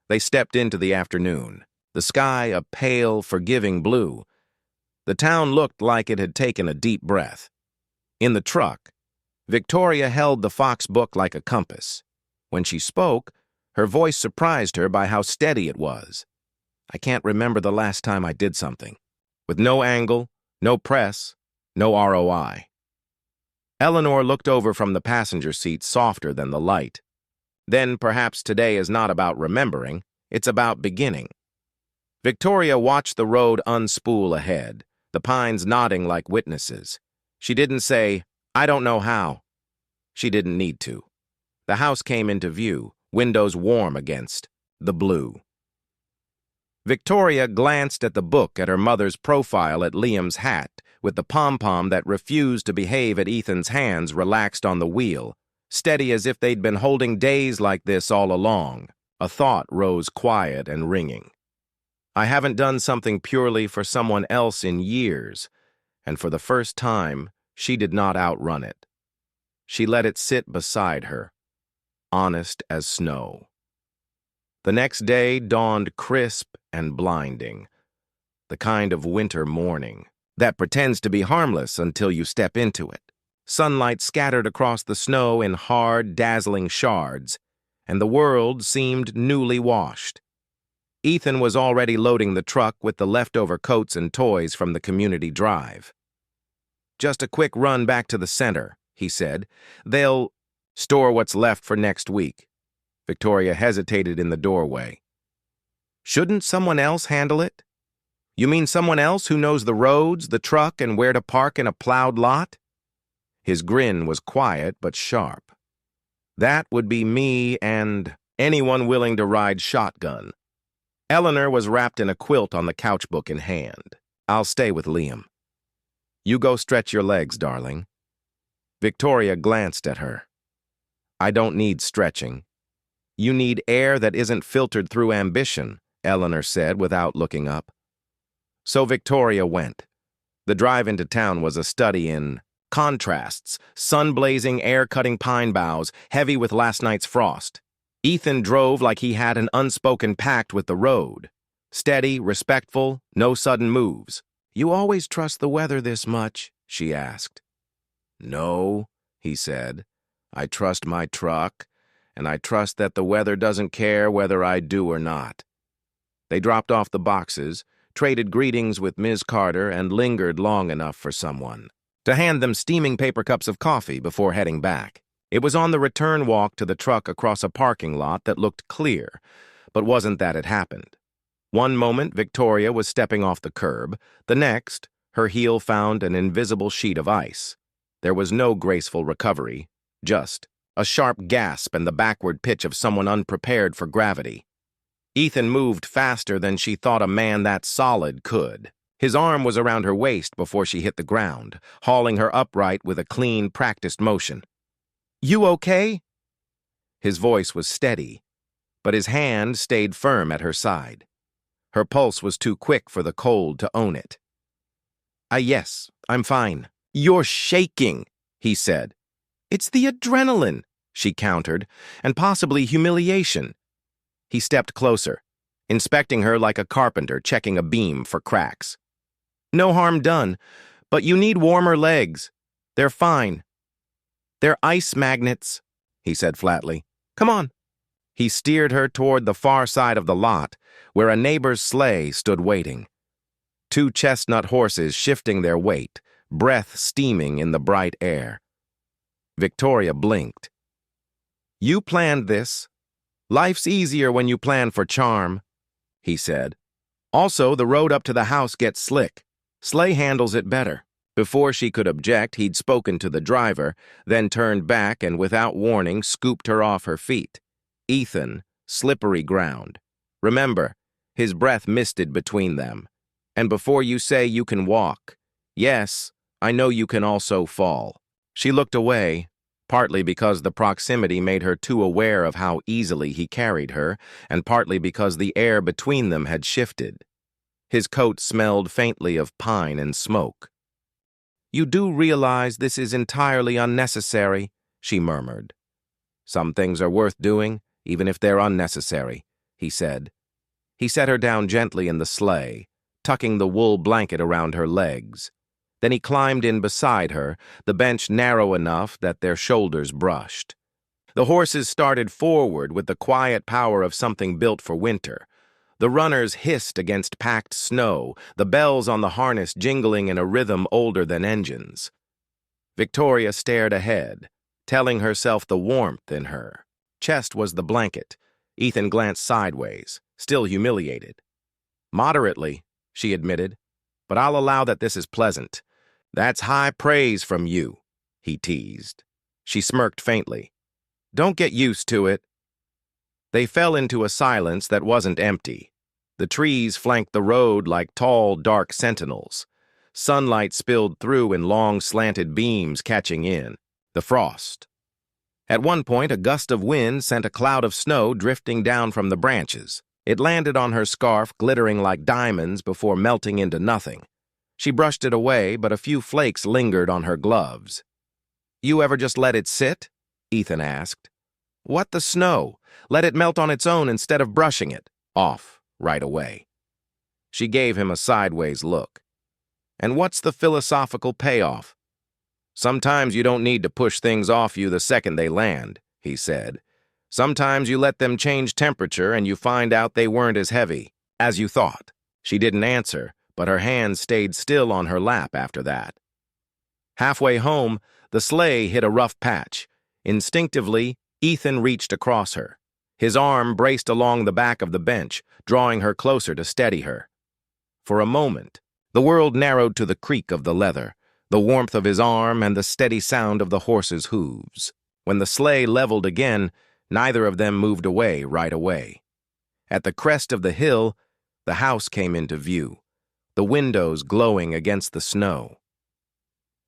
They stepped into the afternoon, the sky a pale, forgiving blue. The town looked like it had taken a deep breath. In the truck, Victoria held the Fox book like a compass. When she spoke, her voice surprised her by how steady it was. I can't remember the last time I did something. With no angle, no press, no ROI. Eleanor looked over from the passenger seat softer than the light. Then perhaps today is not about remembering, it's about beginning. Victoria watched the road unspool ahead, the pines nodding like witnesses. She didn't say, I don't know how. She didn't need to. The house came into view, windows warm against the blue. Victoria glanced at the book at her mother's profile at Liam's hat, with the pom-pom that refused to behave at Ethan's hands relaxed on the wheel, steady as if they'd been holding days like this all along. A thought rose quiet and ringing. I haven't done something purely for someone else in years, and for the first time, she did not outrun it. She let it sit beside her, honest as snow. The next day dawned crisp and blinding, the kind of winter morning that pretends to be harmless until you step into it. Sunlight scattered across the snow in hard, dazzling shards, and the world seemed newly washed. Ethan was already loading the truck with the leftover coats and toys from the community drive. Just a quick run back to the center, he said. They'll store what's left for next week. Victoria hesitated in the doorway. Shouldn't someone else handle it? You mean someone else who knows the roads, the truck, and where to park in a plowed lot? His grin was quiet but sharp. That would be me and anyone willing to ride shotgun. Eleanor was wrapped in a quilt on the couch, book in hand. I'll stay with Liam. You go stretch your legs, darling. Victoria glanced at her. I don't need stretching. You need air that isn't filtered through ambition, Eleanor said without looking up. So Victoria went. The drive into town was a study in contrasts, sun-blazing, air-cutting pine boughs, heavy with last night's frost. Ethan drove like he had an unspoken pact with the road. Steady, respectful, no sudden moves. You always trust the weather this much? She asked. No, he said. I trust my truck, and I trust that the weather doesn't care whether I do or not. They dropped off the boxes, traded greetings with Ms. Carter, and lingered long enough for someone to hand them steaming paper cups of coffee before heading back. It was on the return walk to the truck across a parking lot that looked clear, but wasn't that it happened. One moment, Victoria was stepping off the curb. The next, her heel found an invisible sheet of ice. There was no graceful recovery, just a sharp gasp and the backward pitch of someone unprepared for gravity. Ethan moved faster than she thought a man that solid could. His arm was around her waist before she hit the ground, hauling her upright with a clean, practiced motion. "You okay?" His voice was steady, but his hand stayed firm at her side. Her pulse was too quick for the cold to own it. Yes, I'm fine." "You're shaking," he said. "It's the adrenaline," she countered, "and possibly humiliation." He stepped closer, inspecting her like a carpenter checking a beam for cracks. "No harm done, but you need warmer legs. They're fine." "They're ice magnets," he said flatly. "Come on." He steered her toward the far side of the lot, where a neighbor's sleigh stood waiting. Two chestnut horses shifting their weight, breath steaming in the bright air. Victoria blinked. "You planned this. Life's easier when you plan for charm," he said. "Also, the road up to the house gets slick. Sleigh handles it better." Before she could object, he'd spoken to the driver, then turned back and without warning scooped her off her feet. Ethan, slippery ground. Remember, his breath misted between them. "And before you say you can walk, yes, I know you can also fall." She looked away, partly because the proximity made her too aware of how easily he carried her, and partly because the air between them had shifted. His coat smelled faintly of pine and smoke. "You do realize this is entirely unnecessary," she murmured. "Some things are worth doing, even if they're unnecessary," he said. He set her down gently in the sleigh, tucking the wool blanket around her legs. Then he climbed in beside her, the bench narrow enough that their shoulders brushed. The horses started forward with the quiet power of something built for winter. The runners hissed against packed snow, the bells on the harness jingling in a rhythm older than engines. Victoria stared ahead, telling herself the warmth in her. Chest was the blanket. Ethan glanced sideways, still humiliated. "Moderately," she admitted, "but I'll allow that this is pleasant." "That's high praise from you," he teased. She smirked faintly. "Don't get used to it." They fell into a silence that wasn't empty. The trees flanked the road like tall, dark sentinels. Sunlight spilled through in long, slanted beams catching in. The frost. At one point, a gust of wind sent a cloud of snow drifting down from the branches. It landed on her scarf, glittering like diamonds before melting into nothing. She brushed it away, but a few flakes lingered on her gloves. "You ever just let it sit?" Ethan asked. "What the snow? Let it melt on its own instead of brushing it off right away." She gave him a sideways look. "And what's the philosophical payoff?" "Sometimes you don't need to push things off you the second they land," he said. "Sometimes you let them change temperature and you find out they weren't as heavy as you thought." She didn't answer, but her hands stayed still on her lap after that. Halfway home, the sleigh hit a rough patch. Instinctively, Ethan reached across her. His arm braced along the back of the bench, drawing her closer to steady her. For a moment, the world narrowed to the creak of the leather, the warmth of his arm and the steady sound of the horse's hooves. When the sleigh leveled again, neither of them moved away right away. At the crest of the hill, the house came into view, the windows glowing against the snow.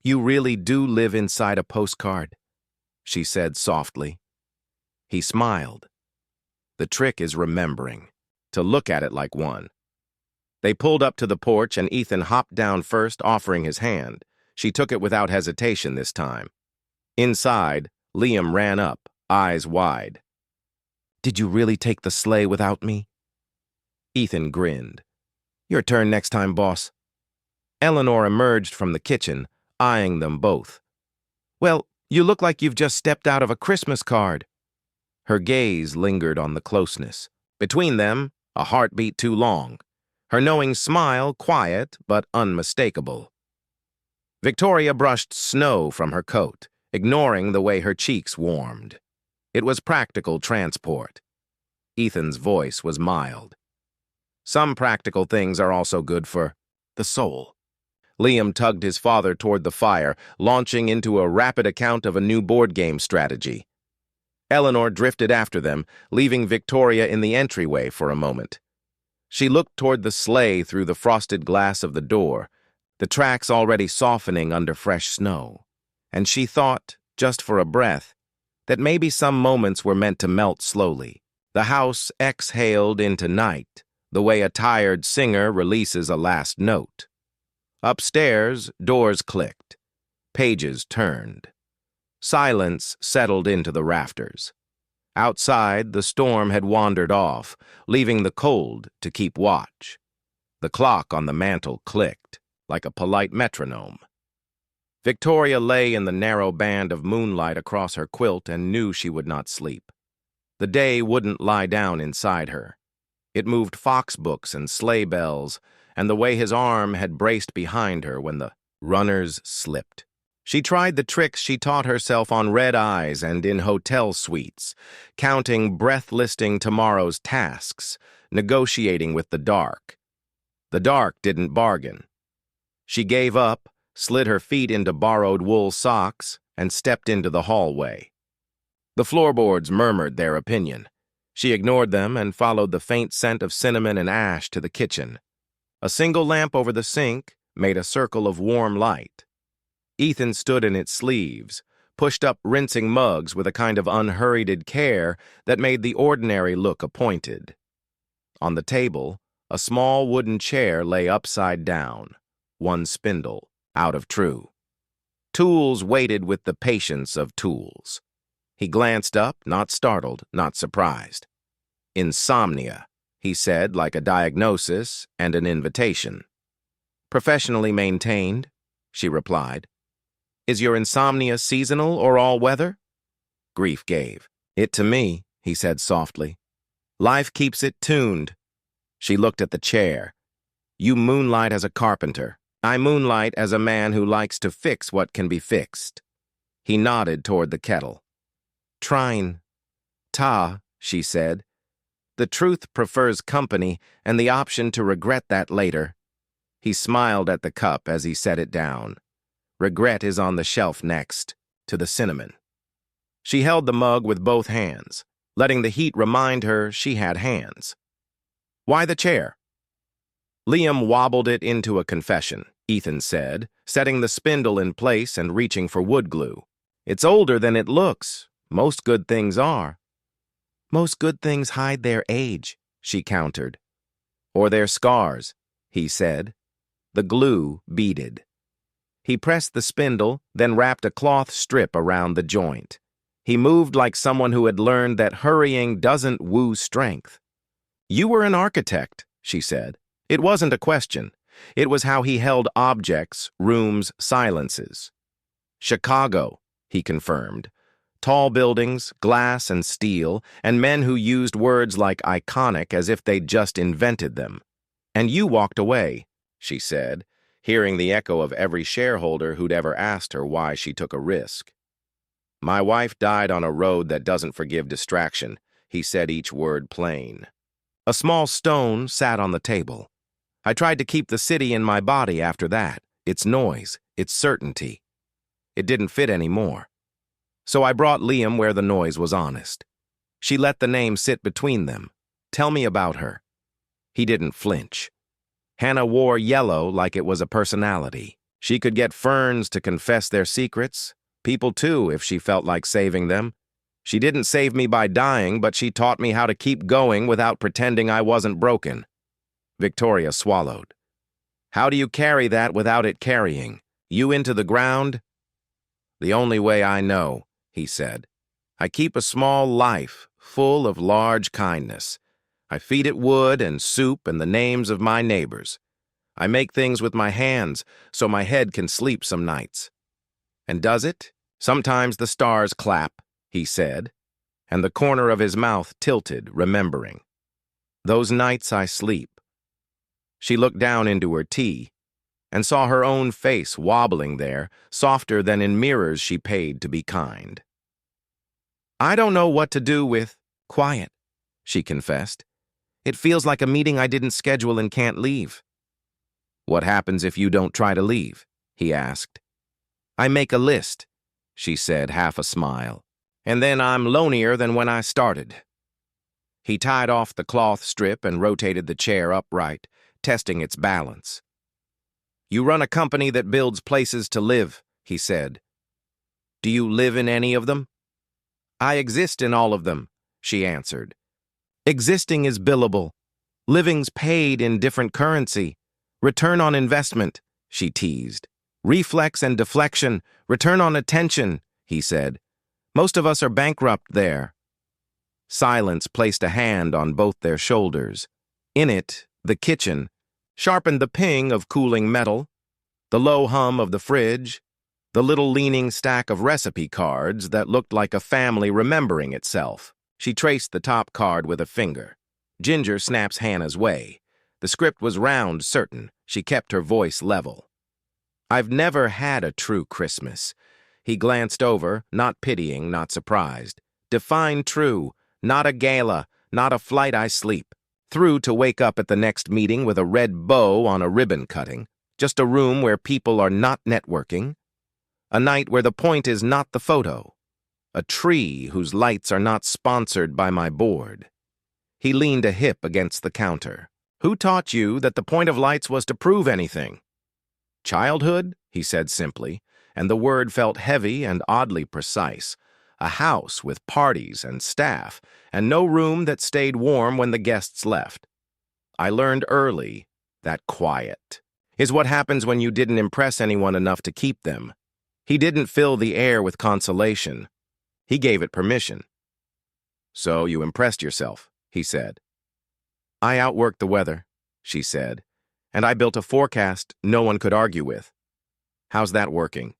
"You really do live inside a postcard," she said softly. He smiled. "The trick is remembering, to look at it like one." They pulled up to the porch and Ethan hopped down first, offering his hand. She took it without hesitation this time. Inside, Liam ran up, eyes wide. "Did you really take the sleigh without me?" Ethan grinned. "Your turn next time, boss." Eleanor emerged from the kitchen, eyeing them both. "Well, you look like you've just stepped out of a Christmas card." Her gaze lingered on the closeness. Between them, a heartbeat too long. Her knowing smile quiet but unmistakable. Victoria brushed snow from her coat, ignoring the way her cheeks warmed. It was practical transport. Ethan's voice was mild. Some practical things are also good for the soul. Liam tugged his father toward the fire, launching into a rapid account of a new board game strategy. Eleanor drifted after them, leaving Victoria in the entryway for a moment. She looked toward the sleigh through the frosted glass of the door, the tracks already softening under fresh snow, and she thought, just for a breath, that maybe some moments were meant to melt slowly. The house exhaled into night, the way a tired singer releases a last note. Upstairs, doors clicked. Pages turned. Silence settled into the rafters. Outside, the storm had wandered off, leaving the cold to keep watch. The clock on the mantel clicked, like a polite metronome. Victoria lay in the narrow band of moonlight across her quilt and knew she would not sleep. The day wouldn't lie down inside her. It moved fox books and sleigh bells, and the way his arm had braced behind her when the runners slipped. She tried the tricks she taught herself on red eyes and in hotel suites, counting breath-listing tomorrow's tasks, negotiating with the dark. The dark didn't bargain. She gave up, slid her feet into borrowed wool socks, and stepped into the hallway. The floorboards murmured their opinion. She ignored them and followed the faint scent of cinnamon and ash to the kitchen. A single lamp over the sink made a circle of warm light. Ethan stood in its sleeves, pushed up rinsing mugs with a kind of unhurried care that made the ordinary look appointed. On the table, a small wooden chair lay upside down, one spindle, out of true. Tools waited with the patience of tools. He glanced up, not startled, not surprised. Insomnia, he said, like a diagnosis and an invitation. Professionally maintained, she replied. Is your insomnia seasonal or all weather? Grief gave. It to me, he said softly. Life keeps it tuned. She looked at the chair. You moonlight as a carpenter. I moonlight as a man who likes to fix what can be fixed. He nodded toward the kettle. Trine. Ta, she said. The truth prefers company and the option to regret that later. He smiled at the cup as he set it down. Regret is on the shelf next, to the cinnamon. She held the mug with both hands, letting the heat remind her she had hands. Why the chair? Liam wobbled it into a confession, Ethan said, setting the spindle in place and reaching for wood glue. It's older than it looks. Most good things are. Most good things hide their age, she countered. Or their scars, he said. The glue beaded. He pressed the spindle, then wrapped a cloth strip around the joint. He moved like someone who had learned that hurrying doesn't woo strength. You were an architect, she said. It wasn't a question. It was how he held objects, rooms, silences. Chicago, he confirmed. Tall buildings, glass and steel, and men who used words like iconic as if they'd just invented them. And you walked away, she said, hearing the echo of every shareholder who'd ever asked her why she took a risk. My wife died on a road that doesn't forgive distraction, he said, each word plain. A small stone sat on the table. I tried to keep the city in my body after that, its noise, its certainty. It didn't fit anymore. So I brought Liam where the noise was honest. She let the name sit between them. Tell me about her. He didn't flinch. Hannah wore yellow like it was a personality. She could get ferns to confess their secrets, people too if she felt like saving them. She didn't save me by dying, but she taught me how to keep going without pretending I wasn't broken. Victoria swallowed. How do you carry that without it carrying? You into the ground? The only way I know, he said. I keep a small life, full of large kindness. I feed it wood and soup and the names of my neighbors. I make things with my hands so my head can sleep some nights. And does it? Sometimes the stars clap, he said, and the corner of his mouth tilted, remembering. Those nights I sleep. She looked down into her tea and saw her own face wobbling there, softer than in mirrors she paid to be kind. I don't know what to do with quiet. she confessed. It feels like a meeting I didn't schedule and can't leave. What happens if you don't try to leave? He asked. I make a list, she said, half a smile. And then I'm lonelier than when I started. He tied off the cloth strip and rotated the chair upright, testing its balance. You run a company that builds places to live, he said. Do you live in any of them? I exist in all of them, she answered. Existing is billable. Living's paid in different currency. Return on investment, she teased. Reflex and deflection, return on attention, he said. Most of us are bankrupt there. Silence placed a hand on both their shoulders. In it, the kitchen sharpened the ping of cooling metal, the low hum of the fridge, the little leaning stack of recipe cards that looked like a family remembering itself. She traced the top card with a finger. Ginger snaps Hannah's way. The script was round, certain. She kept her voice level. I've never had a true Christmas. He glanced over, not pitying, not surprised. Define true, not a gala, not a flight I sleep. Through to wake up at the next meeting with a red bow on a ribbon cutting. Just a room where people are not networking. A night where the point is not the photo. A tree whose lights are not sponsored by my board. He leaned a hip against the counter. Who taught you that the point of lights was to prove anything? Childhood, he said simply, and the word felt heavy and oddly precise. A house with parties and staff, and no room that stayed warm when the guests left. I learned early that quiet is what happens when you didn't impress anyone enough to keep them. He didn't fill the air with consolation. He gave it permission. So you impressed yourself, he said. I outworked the weather, she said, and I built a forecast no one could argue with. How's that working?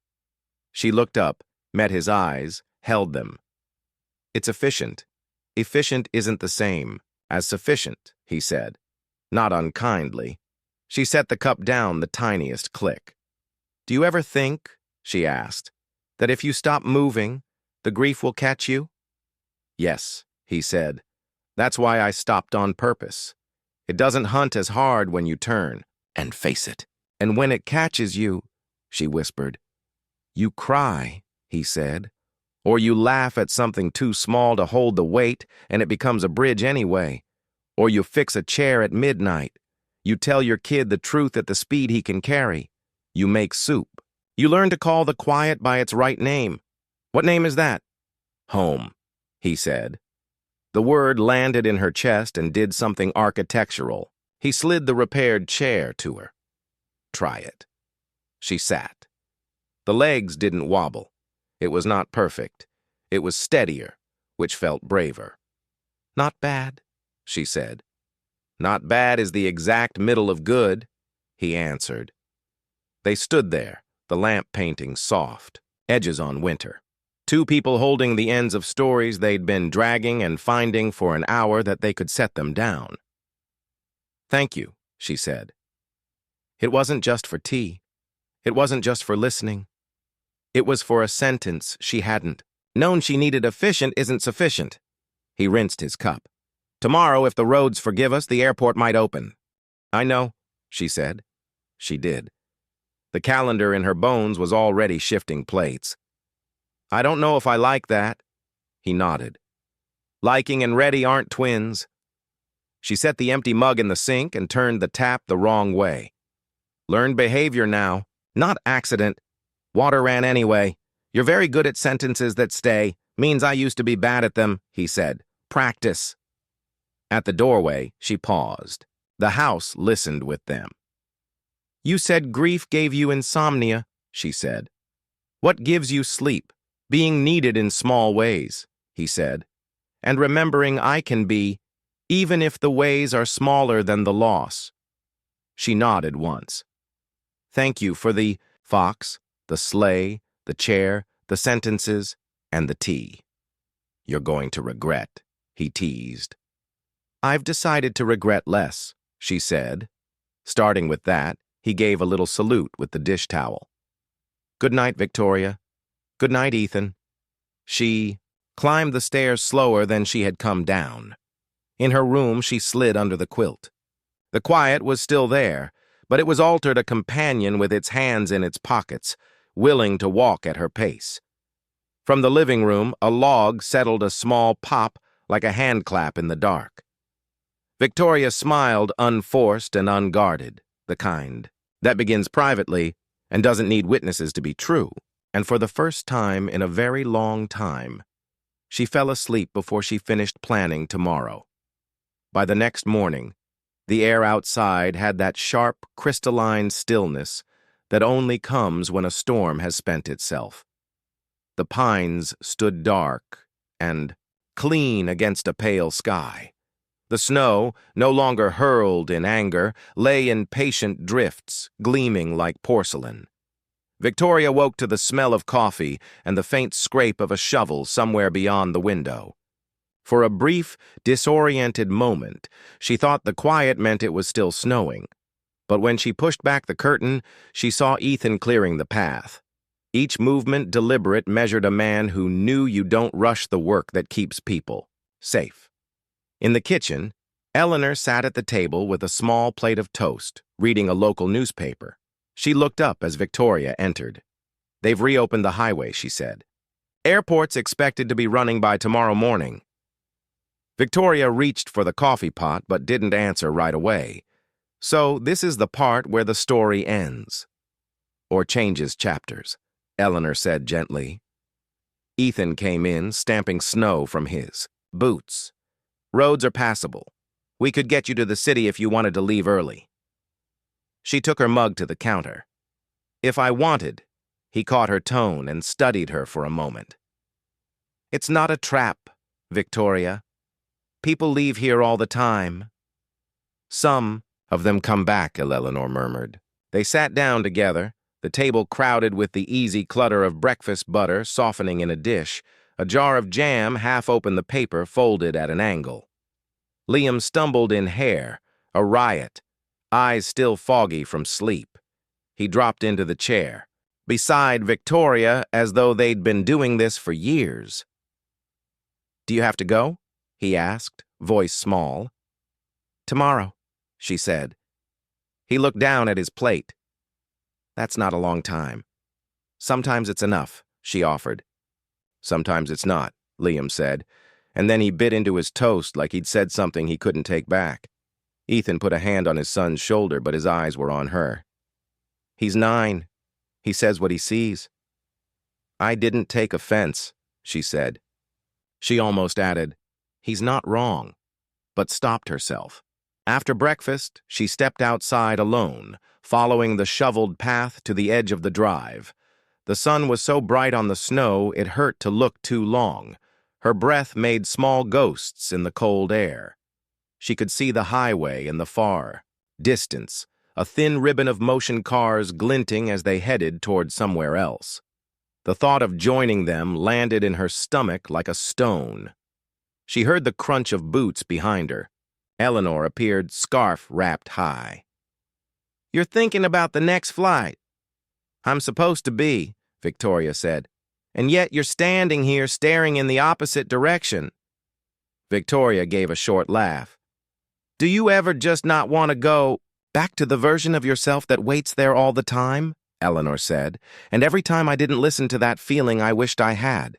She looked up, met his eyes, held them. It's efficient. Efficient isn't the same as sufficient, he said, not unkindly. She set the cup down the tiniest click. Do you ever think, she asked, that if you stop moving, the grief will catch you? Yes, he said. That's why I stopped on purpose. It doesn't hunt as hard when you turn and face it. And when it catches you, she whispered, you cry, he said. Or you laugh at something too small to hold the weight and it becomes a bridge anyway. Or you fix a chair at midnight. You tell your kid the truth at the speed he can carry. You make soup. You learn to call the quiet by its right name. What name is that? Home, he said. The word landed in her chest and did something architectural. He slid the repaired chair to her. Try it. She sat. The legs didn't wobble. It was not perfect. It was steadier, which felt braver. Not bad, she said. Not bad is the exact middle of good, he answered. They stood there, the lamp painting soft, edges on winter. Two people holding the ends of stories they'd been dragging and finding for an hour that they could set them down. Thank you, she said. It wasn't just for tea. It wasn't just for listening. It was for a sentence she hadn't. Known she needed efficient isn't sufficient. He rinsed his cup. Tomorrow, if the roads forgive us, the airport might open. I know, she said. She did. The calendar in her bones was already shifting plates. I don't know if I like that. He nodded. Liking and ready aren't twins. She set the empty mug in the sink and turned the tap the wrong way. Learned behavior now, not accident. Water ran anyway. You're very good at sentences that stay. Means I used to be bad at them, he said. Practice. At the doorway, she paused. The house listened with them. You said grief gave you insomnia, she said. What gives you sleep? Being needed in small ways, he said. And remembering I can be, even if the ways are smaller than the loss. She nodded once. Thank you for the fox, the sleigh, the chair, the sentences, and the tea. You're going to regret, he teased. I've decided to regret less, she said. Starting with that, he gave a little salute with the dish towel. Good night, Victoria. Good night, Ethan. She climbed the stairs slower than she had come down. In her room, she slid under the quilt. The quiet was still there, but it was altered a companion with its hands in its pockets, willing to walk at her pace. From the living room, a log settled a small pop like a hand clap in the dark. Victoria smiled, unforced and unguarded, the kind that begins privately and doesn't need witnesses to be true. And for the first time in a very long time, she fell asleep before she finished planning tomorrow. By the next morning, the air outside had that sharp, crystalline stillness that only comes when a storm has spent itself. The pines stood dark and clean against a pale sky. The snow, no longer hurled in anger, lay in patient drifts, gleaming like porcelain. Victoria woke to the smell of coffee and the faint scrape of a shovel somewhere beyond the window. For a brief, disoriented moment, she thought the quiet meant it was still snowing. But when she pushed back the curtain, she saw Ethan clearing the path. Each movement deliberate measured a man who knew you don't rush the work that keeps people safe. In the kitchen, Eleanor sat at the table with a small plate of toast, reading a local newspaper. She looked up as Victoria entered. "They've reopened the highway," she said. "Airport's expected to be running by tomorrow morning." Victoria reached for the coffee pot but didn't answer right away. So this is the part where the story ends. Or changes chapters, Eleanor said gently. Ethan came in, stamping snow from his boots. "Roads are passable. We could get you to the city if you wanted to leave early." She took her mug to the counter. "If I wanted," he caught her tone and studied her for a moment. "It's not a trap, Victoria. People leave here all the time." "Some of them come back," Eleanor murmured. They sat down together, the table crowded with the easy clutter of breakfast butter softening in a dish, a jar of jam half open, the paper folded at an angle. Liam stumbled in hair, a riot, eyes still foggy from sleep. He dropped into the chair, beside Victoria as though they'd been doing this for years. "Do you have to go?" he asked, voice small. "Tomorrow," she said. He looked down at his plate. "That's not a long time." "Sometimes it's enough," she offered. "Sometimes it's not," Liam said, and then he bit into his toast like he'd said something he couldn't take back. Ethan put a hand on his son's shoulder, but his eyes were on her. "He's 9. He says what he sees." "I didn't take offense," she said. She almost added, "He's not wrong," but stopped herself. After breakfast, she stepped outside alone, following the shoveled path to the edge of the drive. The sun was so bright on the snow it hurt to look too long. Her breath made small ghosts in the cold air. She could see the highway in the far distance, a thin ribbon of motion cars glinting as they headed toward somewhere else. The thought of joining them landed in her stomach like a stone. She heard the crunch of boots behind her. Eleanor appeared, scarf wrapped high. "You're thinking about the next flight." "I'm supposed to be," Victoria said. "And yet you're standing here staring in the opposite direction." Victoria gave a short laugh. "Do you ever just not want to go back to the version of yourself that waits there all the time?" Eleanor said. "And every time I didn't listen to that feeling I wished I had."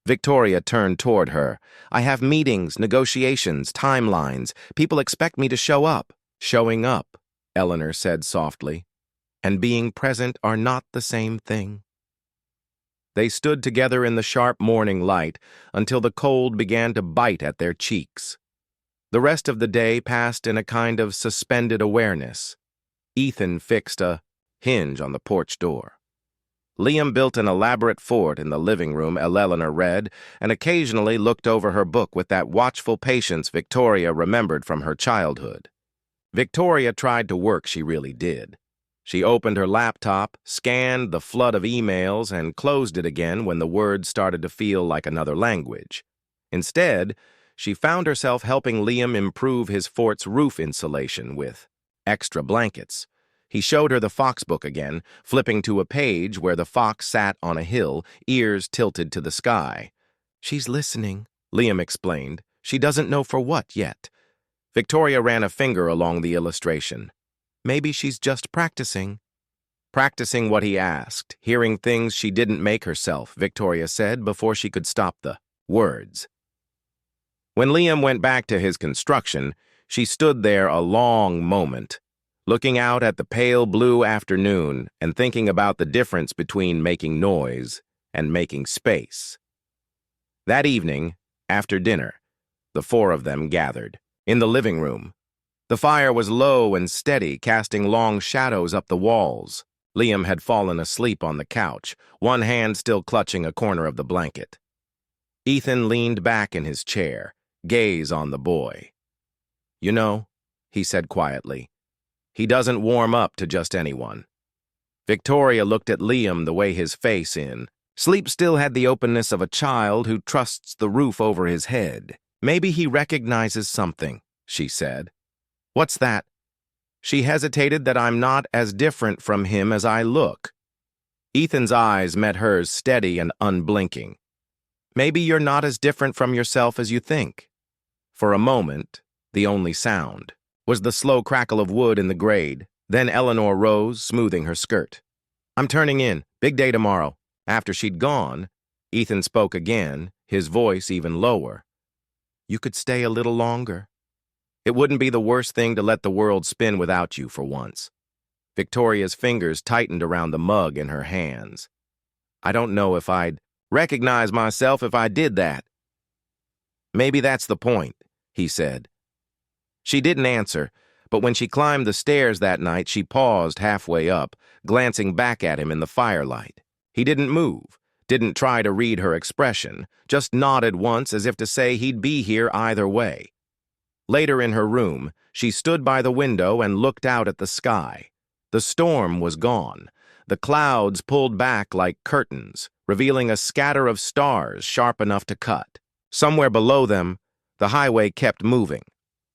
Victoria turned toward her. "I have meetings, negotiations, timelines. People expect me to show up." "Showing up," Eleanor said softly, "and being present are not the same thing." They stood together in the sharp morning light until the cold began to bite at their cheeks. The rest of the day passed in a kind of suspended awareness. Ethan fixed a hinge on the porch door. Liam built an elaborate fort in the living room, Eleanor read, and occasionally looked over her book with that watchful patience Victoria remembered from her childhood. Victoria tried to work, she really did. She opened her laptop, scanned the flood of emails, and closed it again when the words started to feel like another language. Instead, she found herself helping Liam improve his fort's roof insulation with extra blankets. He showed her the fox book again, flipping to a page where the fox sat on a hill, ears tilted to the sky. "She's listening," Liam explained, She doesn't know for what yet. Victoria ran a finger along the illustration. Maybe she's just practicing. Practicing what he asked, hearing things she didn't make herself, Victoria said before she could stop the words. When Liam went back to his construction, she stood there a long moment, looking out at the pale blue afternoon and thinking about the difference between making noise and making space. That evening, after dinner, the four of them gathered in the living room. The fire was low and steady, casting long shadows up the walls. Liam had fallen asleep on the couch, one hand still clutching a corner of the blanket. Ethan leaned back in his chair, gaze on the boy. "You know," he said quietly, "he doesn't warm up to just anyone." Victoria looked at Liam the way his face in. Sleep still had the openness of a child who trusts the roof over his head. "Maybe he recognizes something," she said. "What's that?" She hesitated. "That I'm not as different from him as I look." Ethan's eyes met hers, steady and unblinking. "Maybe you're not as different from yourself as you think." For a moment, the only sound was the slow crackle of wood in the grate. Then Eleanor rose, smoothing her skirt. "I'm turning in. Big day tomorrow." After she'd gone, Ethan spoke again, his voice even lower. "You could stay a little longer. It wouldn't be the worst thing to let the world spin without you for once." Victoria's fingers tightened around the mug in her hands. "I don't know if I'd recognize myself if I did that." "Maybe that's the point," he said. She didn't answer, but when she climbed the stairs that night, she paused halfway up, glancing back at him in the firelight. He didn't move, didn't try to read her expression, just nodded once as if to say he'd be here either way. Later in her room, she stood by the window and looked out at the sky. The storm was gone. The clouds pulled back like curtains, revealing a scatter of stars sharp enough to cut. Somewhere below them, the highway kept moving,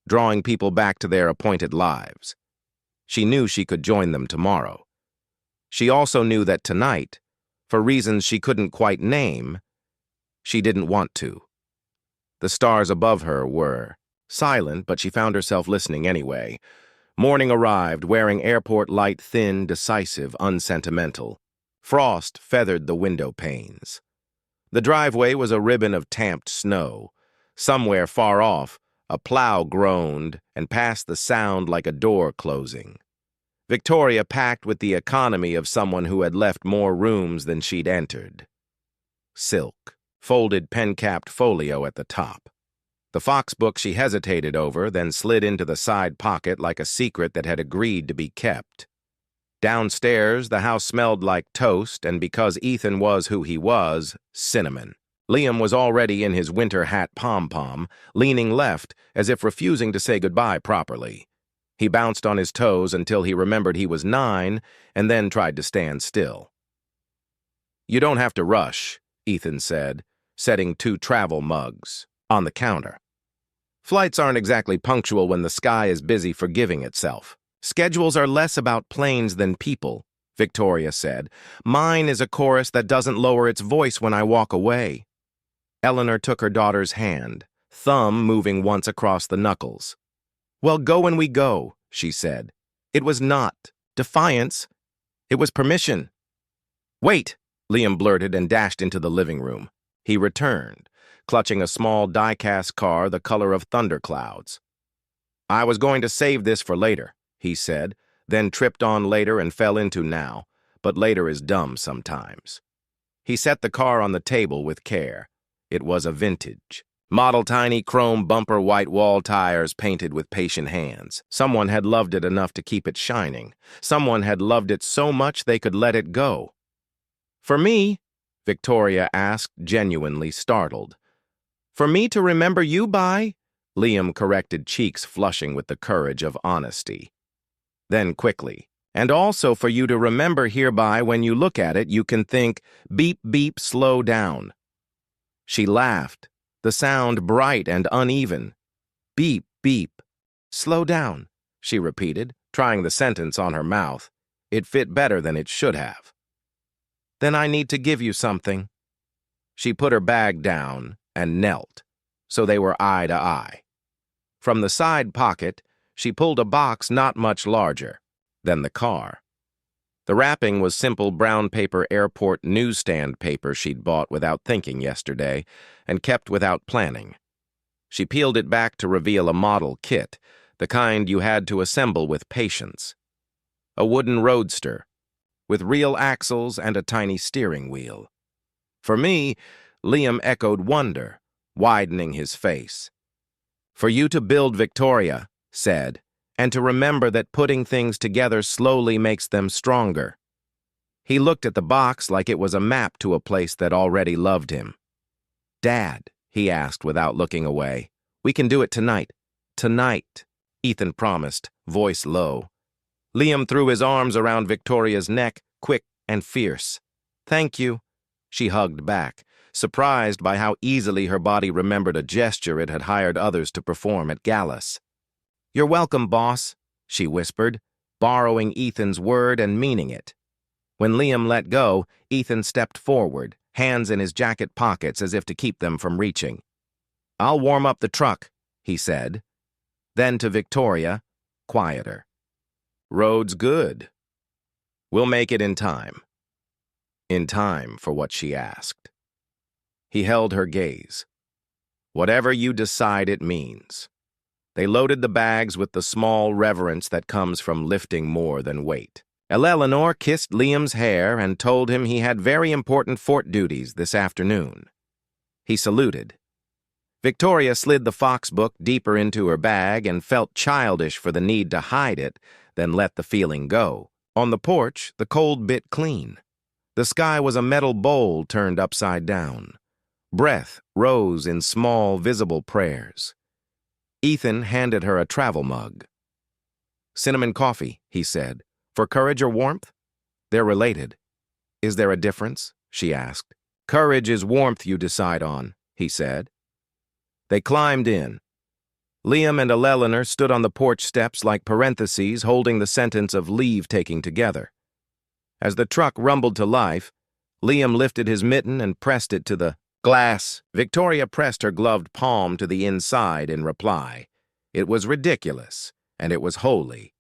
drawing people back to their appointed lives. She knew she could join them tomorrow. She also knew that tonight, for reasons she couldn't quite name, she didn't want to. The stars above her were silent, but she found herself listening anyway. Morning arrived, wearing airport light, thin, decisive, unsentimental. Frost feathered the window panes. The driveway was a ribbon of tamped snow. Somewhere far off, a plow groaned and passed the sound like a door closing. Victoria packed with the economy of someone who had left more rooms than she'd entered. Silk, folded pen-capped folio at the top. The Fox book she hesitated over, then slid into the side pocket like a secret that had agreed to be kept. Downstairs, the house smelled like toast, and because Ethan was who he was, cinnamon. Liam was already in his winter hat pom-pom, leaning left as if refusing to say goodbye properly. He bounced on his toes until he remembered he was 9 and then tried to stand still. "You don't have to rush," Ethan said, setting 2 travel mugs on the counter. "Flights aren't exactly punctual when the sky is busy forgiving itself. Schedules are less about planes than people," Victoria said. "Mine is a chorus that doesn't lower its voice when I walk away." Eleanor took her daughter's hand, thumb moving once across the knuckles. "Well, go when we go," she said. "It was not defiance. It was permission." "Wait," Liam blurted and dashed into the living room. He returned, clutching a small die-cast car the color of thunderclouds. "I was going to save this for later," he said, then tripped on later and fell into now, but later is dumb sometimes. He set the car on the table with care. It was a vintage. Model tiny chrome bumper, white wall tires painted with patient hands. Someone had loved it enough to keep it shining. Someone had loved it so much they could let it go. "For me?" Victoria asked, genuinely startled. "For me to remember you by?" Liam corrected, cheeks flushing with the courage of honesty. Then quickly, "And also for you to remember hereby when you look at it, you can think, beep, beep, slow down." She laughed, the sound bright and uneven. "Beep, beep, slow down," she repeated, trying the sentence on her mouth. It fit better than it should have. "Then I need to give you something." She put her bag down and knelt. so they were eye to eye. From the side pocket, she pulled a box not much larger than the car. The wrapping was simple brown paper airport newsstand paper she'd bought without thinking yesterday and kept without planning. She peeled it back to reveal a model kit, the kind you had to assemble with patience. A wooden roadster, with real axles and a tiny steering wheel. For me, Liam echoed wonder, widening his face. For you to build Victoria, said, and to remember that putting things together slowly makes them stronger. He looked at the box like it was a map to a place that already loved him. Dad, he asked without looking away, we can do it tonight. Tonight, Ethan promised, voice low. Liam threw his arms around Victoria's neck, quick and fierce. Thank you, she hugged back, surprised by how easily her body remembered a gesture it had hired others to perform at galas. You're welcome, boss, she whispered, borrowing Ethan's word and meaning it. When Liam let go, Ethan stepped forward, hands in his jacket pockets as if to keep them from reaching. I'll warm up the truck, he said. Then to Victoria, quieter. Road's good. We'll make it in time. In time for what she asked. He held her gaze. Whatever you decide it means. They loaded the bags with the small reverence that comes from lifting more than weight. Eleanor kissed Liam's hair and told him he had very important fort duties this afternoon. He saluted. Victoria slid the Fox book deeper into her bag and felt childish for the need to hide it, then let the feeling go. On the porch, the cold bit clean. The sky was a metal bowl turned upside down. Breath rose in small, visible prayers. Ethan handed her a travel mug. Cinnamon coffee, he said. For courage or warmth? They're related. Is there a difference? She asked. Courage is warmth you decide on, he said. They climbed in. Liam and Eleanor stood on the porch steps like parentheses holding the sentence of leave taking together. As the truck rumbled to life, Liam lifted his mitten and pressed it to the glass. Victoria pressed her gloved palm to the inside in reply. It was ridiculous, and it was holy.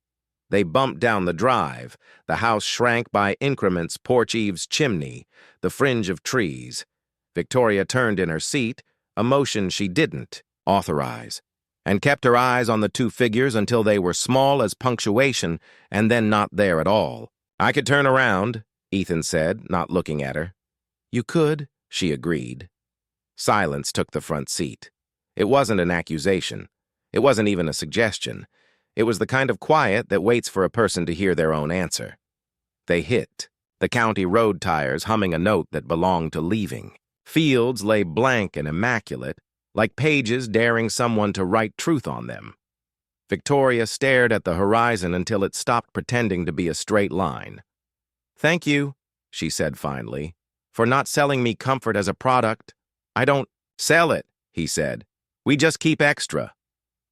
They bumped down the drive. The house shrank by increments, porch eaves, chimney, the fringe of trees. Victoria turned in her seat, a motion she didn't authorize, and kept her eyes on the two figures until they were small as punctuation and then not there at all. I could turn around, Ethan said, not looking at her. You could, she agreed. Silence took the front seat. It wasn't an accusation. It wasn't even a suggestion. It was the kind of quiet that waits for a person to hear their own answer. They hit, the county road tires humming a note that belonged to leaving. Fields lay blank and immaculate, like pages daring someone to write truth on them. Victoria stared at the horizon until it stopped pretending to be a straight line. Thank you, she said finally, for not selling me comfort as a product. I don't sell it, he said. We just keep extra.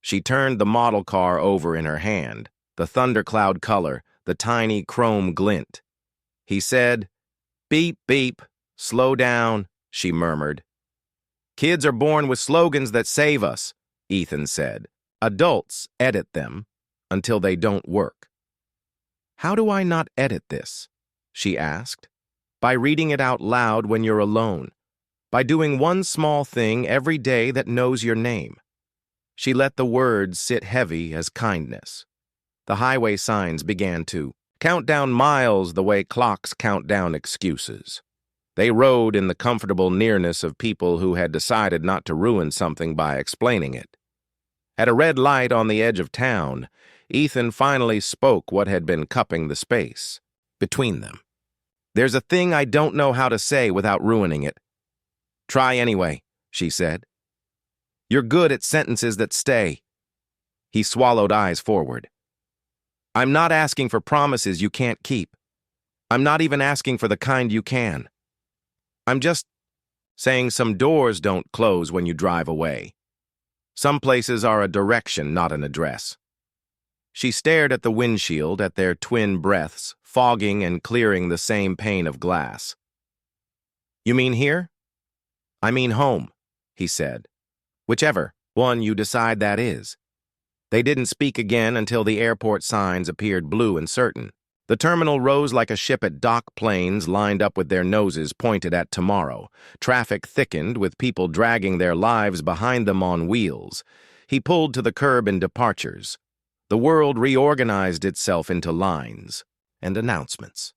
She turned the model car over in her hand, the thundercloud color, the tiny chrome glint. He said, beep, beep, slow down, she murmured. Kids are born with slogans that save us, Ethan said. Adults edit them until they don't work. How do I not edit this? She asked. By reading it out loud when you're alone. By doing one small thing every day that knows your name. She let the words sit heavy as kindness. The highway signs began to count down miles the way clocks count down excuses. They rode in the comfortable nearness of people who had decided not to ruin something by explaining it. At a red light on the edge of town, Ethan finally spoke what had been cupping the space between them. There's a thing I don't know how to say without ruining it. Try anyway, she said. You're good at sentences that stay. He swallowed eyes forward. I'm not asking for promises you can't keep. I'm not even asking for the kind you can. I'm just saying some doors don't close when you drive away. Some places are a direction, not an address. She stared at the windshield, at their twin breaths, fogging and clearing the same pane of glass. You mean here? I mean home, he said. Whichever one you decide that is. They didn't speak again until the airport signs appeared blue and certain. The terminal rose like a ship at dock, planes lined up with their noses pointed at tomorrow. Traffic thickened with people dragging their lives behind them on wheels. He pulled to the curb in departures. The world reorganized itself into lines and announcements.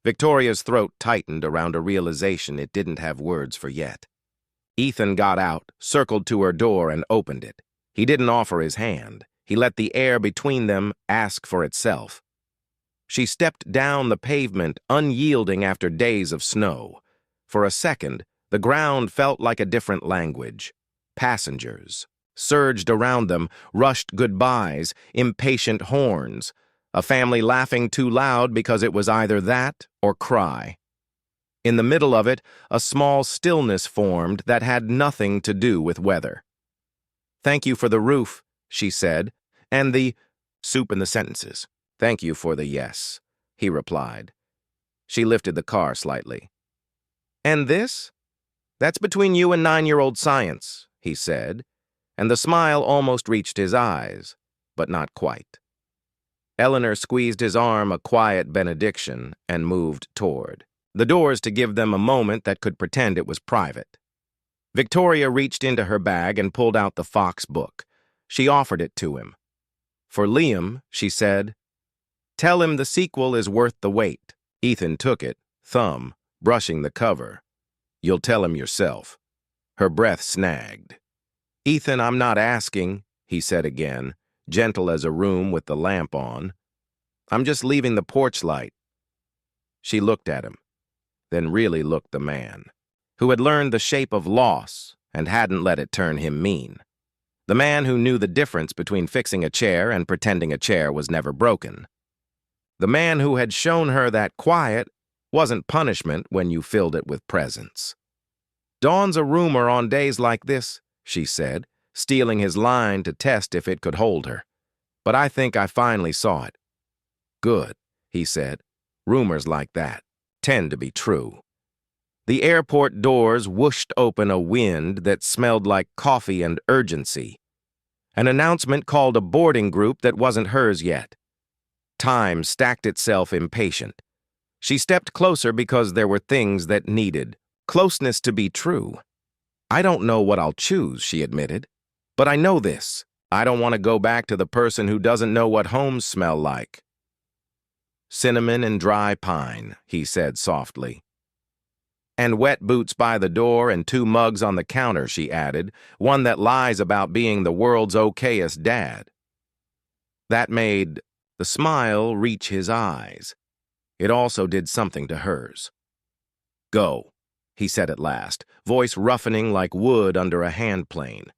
Victoria's throat tightened around a realization it didn't have words for yet. Ethan got out, circled to her door, and opened it. He didn't offer his hand. He let the air between them ask for itself. She stepped down the pavement, unyielding after days of snow. For a second, the ground felt like a different language. Passengers surged around them, rushed goodbyes, impatient horns. A family laughing too loud because it was either that or cry. In the middle of it, a small stillness formed that had nothing to do with weather. "Thank you for the roof," she said, and the soup in the sentences. "Thank you for the yes," he replied. She lifted the car slightly. "And this? That's between you and 9-year-old science," he said, and the smile almost reached his eyes, but not quite. Eleanor squeezed his arm, a quiet benediction, and moved toward the doors to give them a moment that could pretend it was private. Victoria reached into her bag and pulled out the Fox book. She offered it to him. "For Liam," she said. "Tell him the sequel is worth the wait." Ethan took it, thumb, brushing the cover. "You'll tell him yourself." Her breath snagged. "Ethan, I'm not asking," he said again, gentle as a room with the lamp on. "I'm just leaving the porch light." She looked at him, then really looked the man, who had learned the shape of loss and hadn't let it turn him mean. The man who knew the difference between fixing a chair and pretending a chair was never broken. The man who had shown her that quiet wasn't punishment when you filled it with presence. "Dawn's a rumor on days like this," she said, stealing his line to test if it could hold her. "But I think I finally saw it." "Good," he said. "Rumors like that tend to be true." The airport doors whooshed open a wind that smelled like coffee and urgency. An announcement called a boarding group that wasn't hers yet. Time stacked itself impatient. She stepped closer because there were things that needed closeness to be true. "I don't know what I'll choose," she admitted. "But I know this. I don't want to go back to the person who doesn't know what homes smell like." "Cinnamon and dry pine," he said softly. "And wet boots by the door and 2 mugs on the counter," she added, "one that lies about being the world's okayest dad." That made the smile reach his eyes. It also did something to hers. "Go," he said at last, voice roughening like wood under a handplane.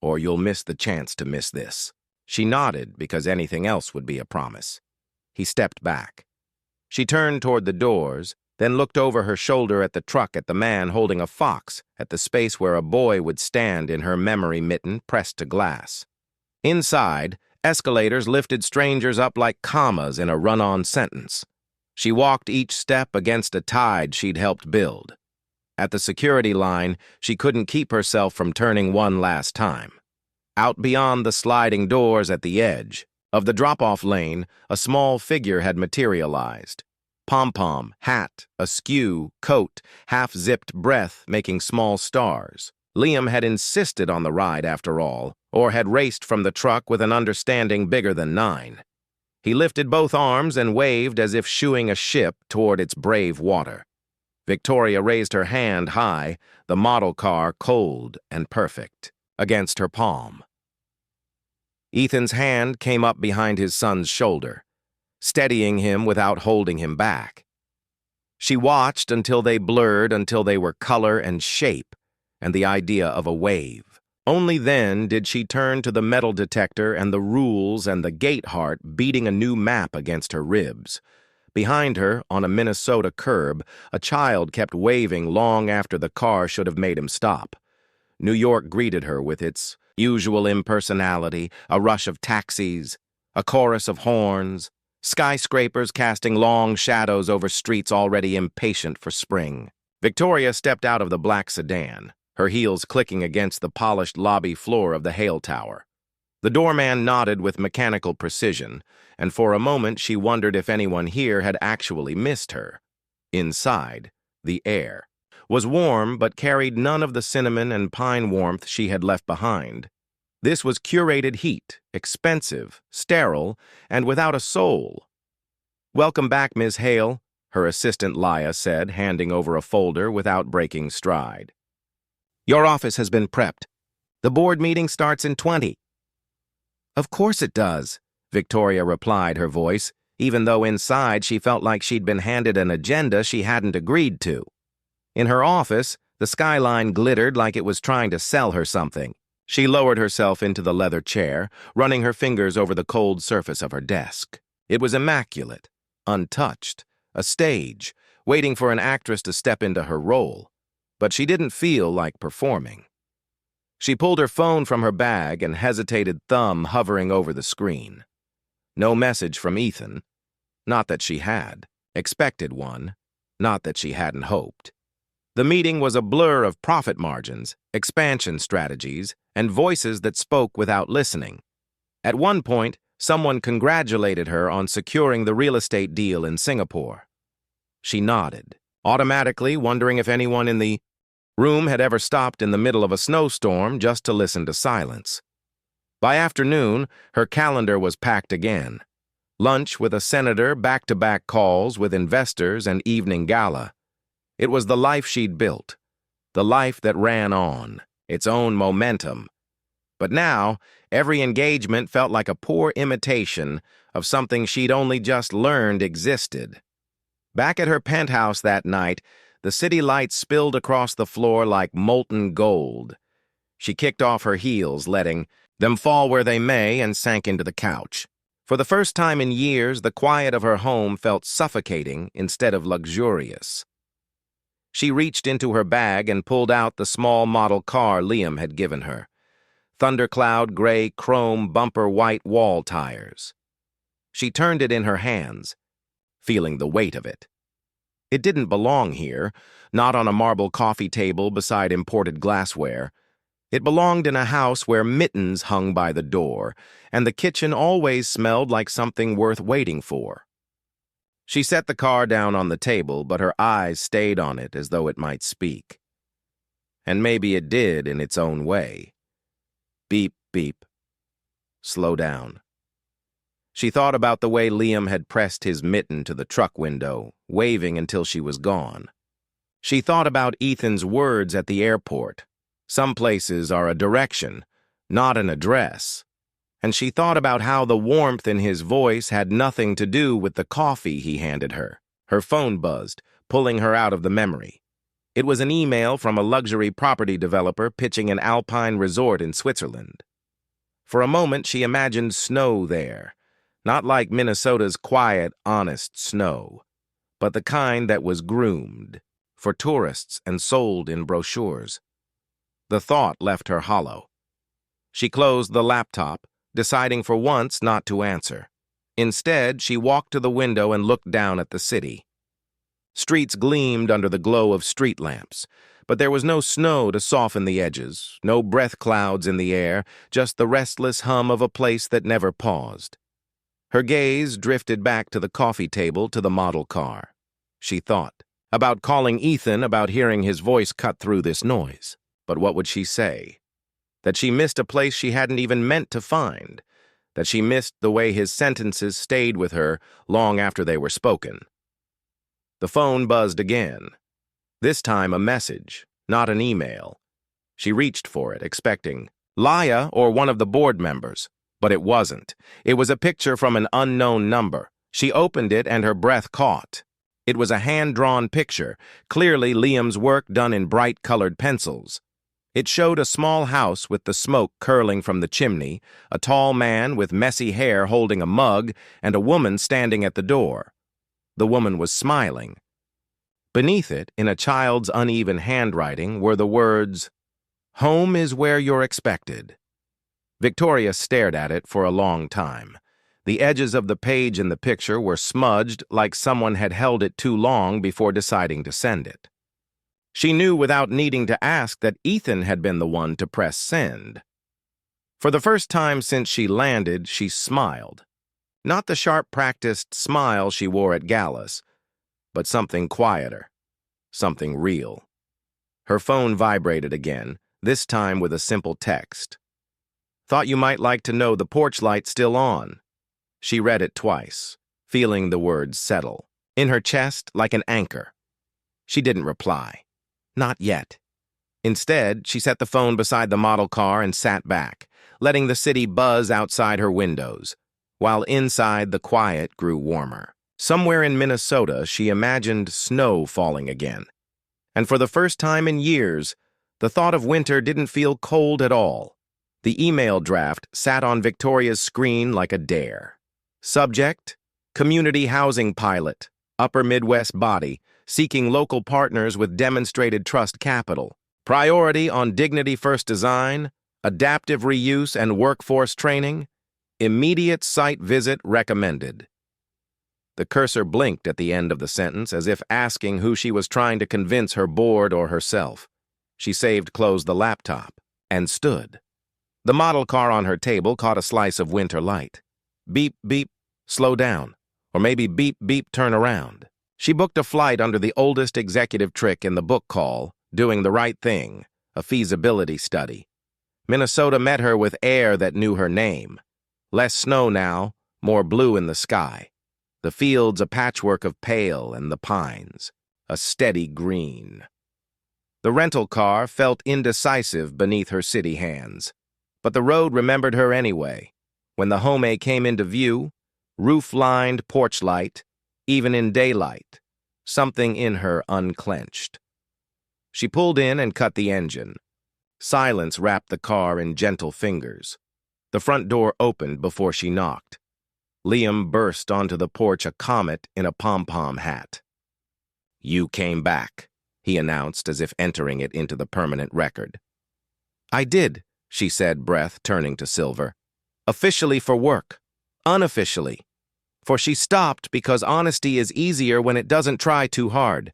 "Or you'll miss the chance to miss this." She nodded because anything else would be a promise. He stepped back. She turned toward the doors, then looked over her shoulder at the truck, at the man holding a fox, at the space where a boy would stand in her memory mitten pressed to glass. Inside, escalators lifted strangers up like commas in a run-on sentence. She walked each step against a tide she'd helped build. At the security line, she couldn't keep herself from turning one last time. Out beyond the sliding doors at the edge of the drop-off lane, a small figure had materialized. Pom-pom, hat, askew, coat, half-zipped breath making small stars. Liam had insisted on the ride after all, or had raced from the truck with an understanding bigger than 9. He lifted both arms and waved as if shooing a ship toward its brave water. Victoria raised her hand high, the model car cold and perfect, against her palm. Ethan's hand came up behind his son's shoulder, steadying him without holding him back. She watched until they blurred, until they were color and shape, and the idea of a wave. Only then did she turn to the metal detector and the rules and the gate heart beating a new map against her ribs. Behind her, on a Minnesota curb, a child kept waving long after the car should have made him stop. New York greeted her with its usual impersonality, a rush of taxis, a chorus of horns, skyscrapers casting long shadows over streets already impatient for spring. Victoria stepped out of the black sedan, her heels clicking against the polished lobby floor of the Hale Tower. The doorman nodded with mechanical precision, and for a moment she wondered if anyone here had actually missed her. Inside, the air was warm but carried none of the cinnamon and pine warmth she had left behind. This was curated heat, expensive, sterile, and without a soul. "Welcome back, Ms. Hale," her assistant Leah said, handing over a folder without breaking stride. "Your office has been prepped. The board meeting starts in 20. "Of course it does," Victoria replied, her voice, even though inside she felt like she'd been handed an agenda she hadn't agreed to. In her office, the skyline glittered like it was trying to sell her something. She lowered herself into the leather chair, running her fingers over the cold surface of her desk. It was immaculate, untouched, a stage, waiting for an actress to step into her role. But she didn't feel like performing. She pulled her phone from her bag and hesitated thumb hovering over the screen. No message from Ethan. Not that she had expected one, not that she hadn't hoped. The meeting was a blur of profit margins, expansion strategies, and voices that spoke without listening. At one point, someone congratulated her on securing the real estate deal in Singapore. She nodded, automatically wondering if anyone in the room had ever stopped in the middle of a snowstorm just to listen to silence. By afternoon, her calendar was packed again. Lunch with a senator, back-to-back calls with investors, and evening gala. It was the life she'd built, the life that ran on, its own momentum. But now, every engagement felt like a poor imitation of something she'd only just learned existed. Back at her penthouse that night, the city lights spilled across the floor like molten gold. She kicked off her heels, letting them fall where they may, and sank into the couch. For the first time in years, the quiet of her home felt suffocating instead of luxurious. She reached into her bag and pulled out the small model car Liam had given her. Thundercloud gray chrome bumper white wall tires. She turned it in her hands, feeling the weight of it. It didn't belong here, not on a marble coffee table beside imported glassware. It belonged in a house where mittens hung by the door, and the kitchen always smelled like something worth waiting for. She set the car down on the table, but her eyes stayed on it as though it might speak. And maybe it did in its own way. Beep, beep. Slow down. She thought about the way Liam had pressed his mitten to the truck window, waving until she was gone. She thought about Ethan's words at the airport. Some places are a direction, not an address. And she thought about how the warmth in his voice had nothing to do with the coffee he handed her. Her phone buzzed, pulling her out of the memory. It was an email from a luxury property developer pitching an alpine resort in Switzerland. For a moment, she imagined snow there, not like Minnesota's quiet, honest snow, but the kind that was groomed for tourists and sold in brochures. The thought left her hollow. She closed the laptop, deciding for once not to answer. Instead, she walked to the window and looked down at the city. Streets gleamed under the glow of street lamps, but there was no snow to soften the edges, no breath clouds in the air, just the restless hum of a place that never paused. Her gaze drifted back to the coffee table, to the model car. She thought about calling Ethan, about hearing his voice cut through this noise. But what would she say? That she missed a place she hadn't even meant to find, that she missed the way his sentences stayed with her long after they were spoken. The phone buzzed again. This time a message, not an email. She reached for it, expecting Leah or one of the board members, but it wasn't. It was a picture from an unknown number. She opened it and her breath caught. It was a hand-drawn picture, clearly Liam's work done in bright-colored pencils. It showed a small house with the smoke curling from the chimney, a tall man with messy hair holding a mug, and a woman standing at the door. The woman was smiling. Beneath it, in a child's uneven handwriting, were the words, "Home is where you're expected." Victoria stared at it for a long time. The edges of the page in the picture were smudged like someone had held it too long before deciding to send it. She knew without needing to ask that Ethan had been the one to press send. For the first time since she landed, she smiled. Not the sharp practiced smile she wore at galas, but something quieter, something real. Her phone vibrated again, this time with a simple text. "Thought you might like to know the porch light's still on." She read it twice, feeling the words settle in her chest like an anchor. She didn't reply. Not yet. Instead, she set the phone beside the model car and sat back, letting the city buzz outside her windows, while inside the quiet grew warmer. Somewhere in Minnesota, she imagined snow falling again. And for the first time in years, the thought of winter didn't feel cold at all. The email draft sat on Victoria's screen like a dare. Subject: Community Housing Pilot, Upper Midwest Body, seeking local partners with demonstrated trust capital. Priority on Dignity First Design, adaptive reuse and workforce training. Immediate site visit recommended. The cursor blinked at the end of the sentence as if asking who she was trying to convince, her board or herself. She closed the laptop, and stood. The model car on her table caught a slice of winter light. Beep, beep, slow down. Or maybe beep, beep, turn around. She booked a flight under the oldest executive trick in the book call, doing the right thing, a feasibility study. Minnesota met her with air that knew her name. Less snow now, more blue in the sky. The fields a patchwork of pale and the pines, a steady green. The rental car felt indecisive beneath her city hands, but the road remembered her anyway. When the home came into view, roof-lined porch light, even in daylight, something in her unclenched. She pulled in and cut the engine. Silence wrapped the car in gentle fingers. The front door opened before she knocked. Liam burst onto the porch, a comet in a pom-pom hat. "You came back," he announced as if entering it into the permanent record. "I did," she said, breath turning to silver. "Officially for work. Unofficially. For she stopped because honesty is easier when it doesn't try too hard.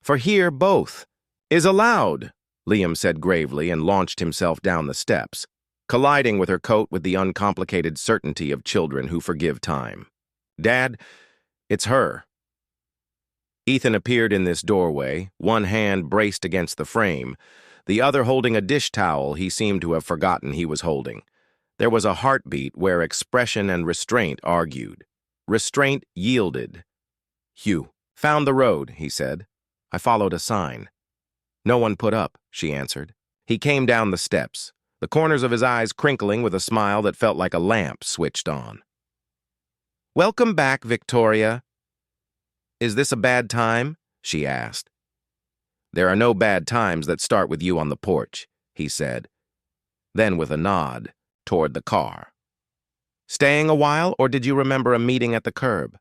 For here, both is allowed," Liam said gravely and launched himself down the steps, colliding with her coat with the uncomplicated certainty of children who forgive time. "Dad, it's her." Ethan appeared in this doorway, one hand braced against the frame, the other holding a dish towel he seemed to have forgotten he was holding. There was a heartbeat where expression and restraint argued. Restraint yielded. "Hugh, found the road," he said. "I followed a sign." "No one put up," she answered. He came down the steps, the corners of his eyes crinkling with a smile that felt like a lamp switched on. "Welcome back, Victoria." "Is this a bad time?" she asked. "There are no bad times that start with you on the porch," he said. Then with a nod, toward the car. "Staying a while, or did you remember a meeting at the curb?"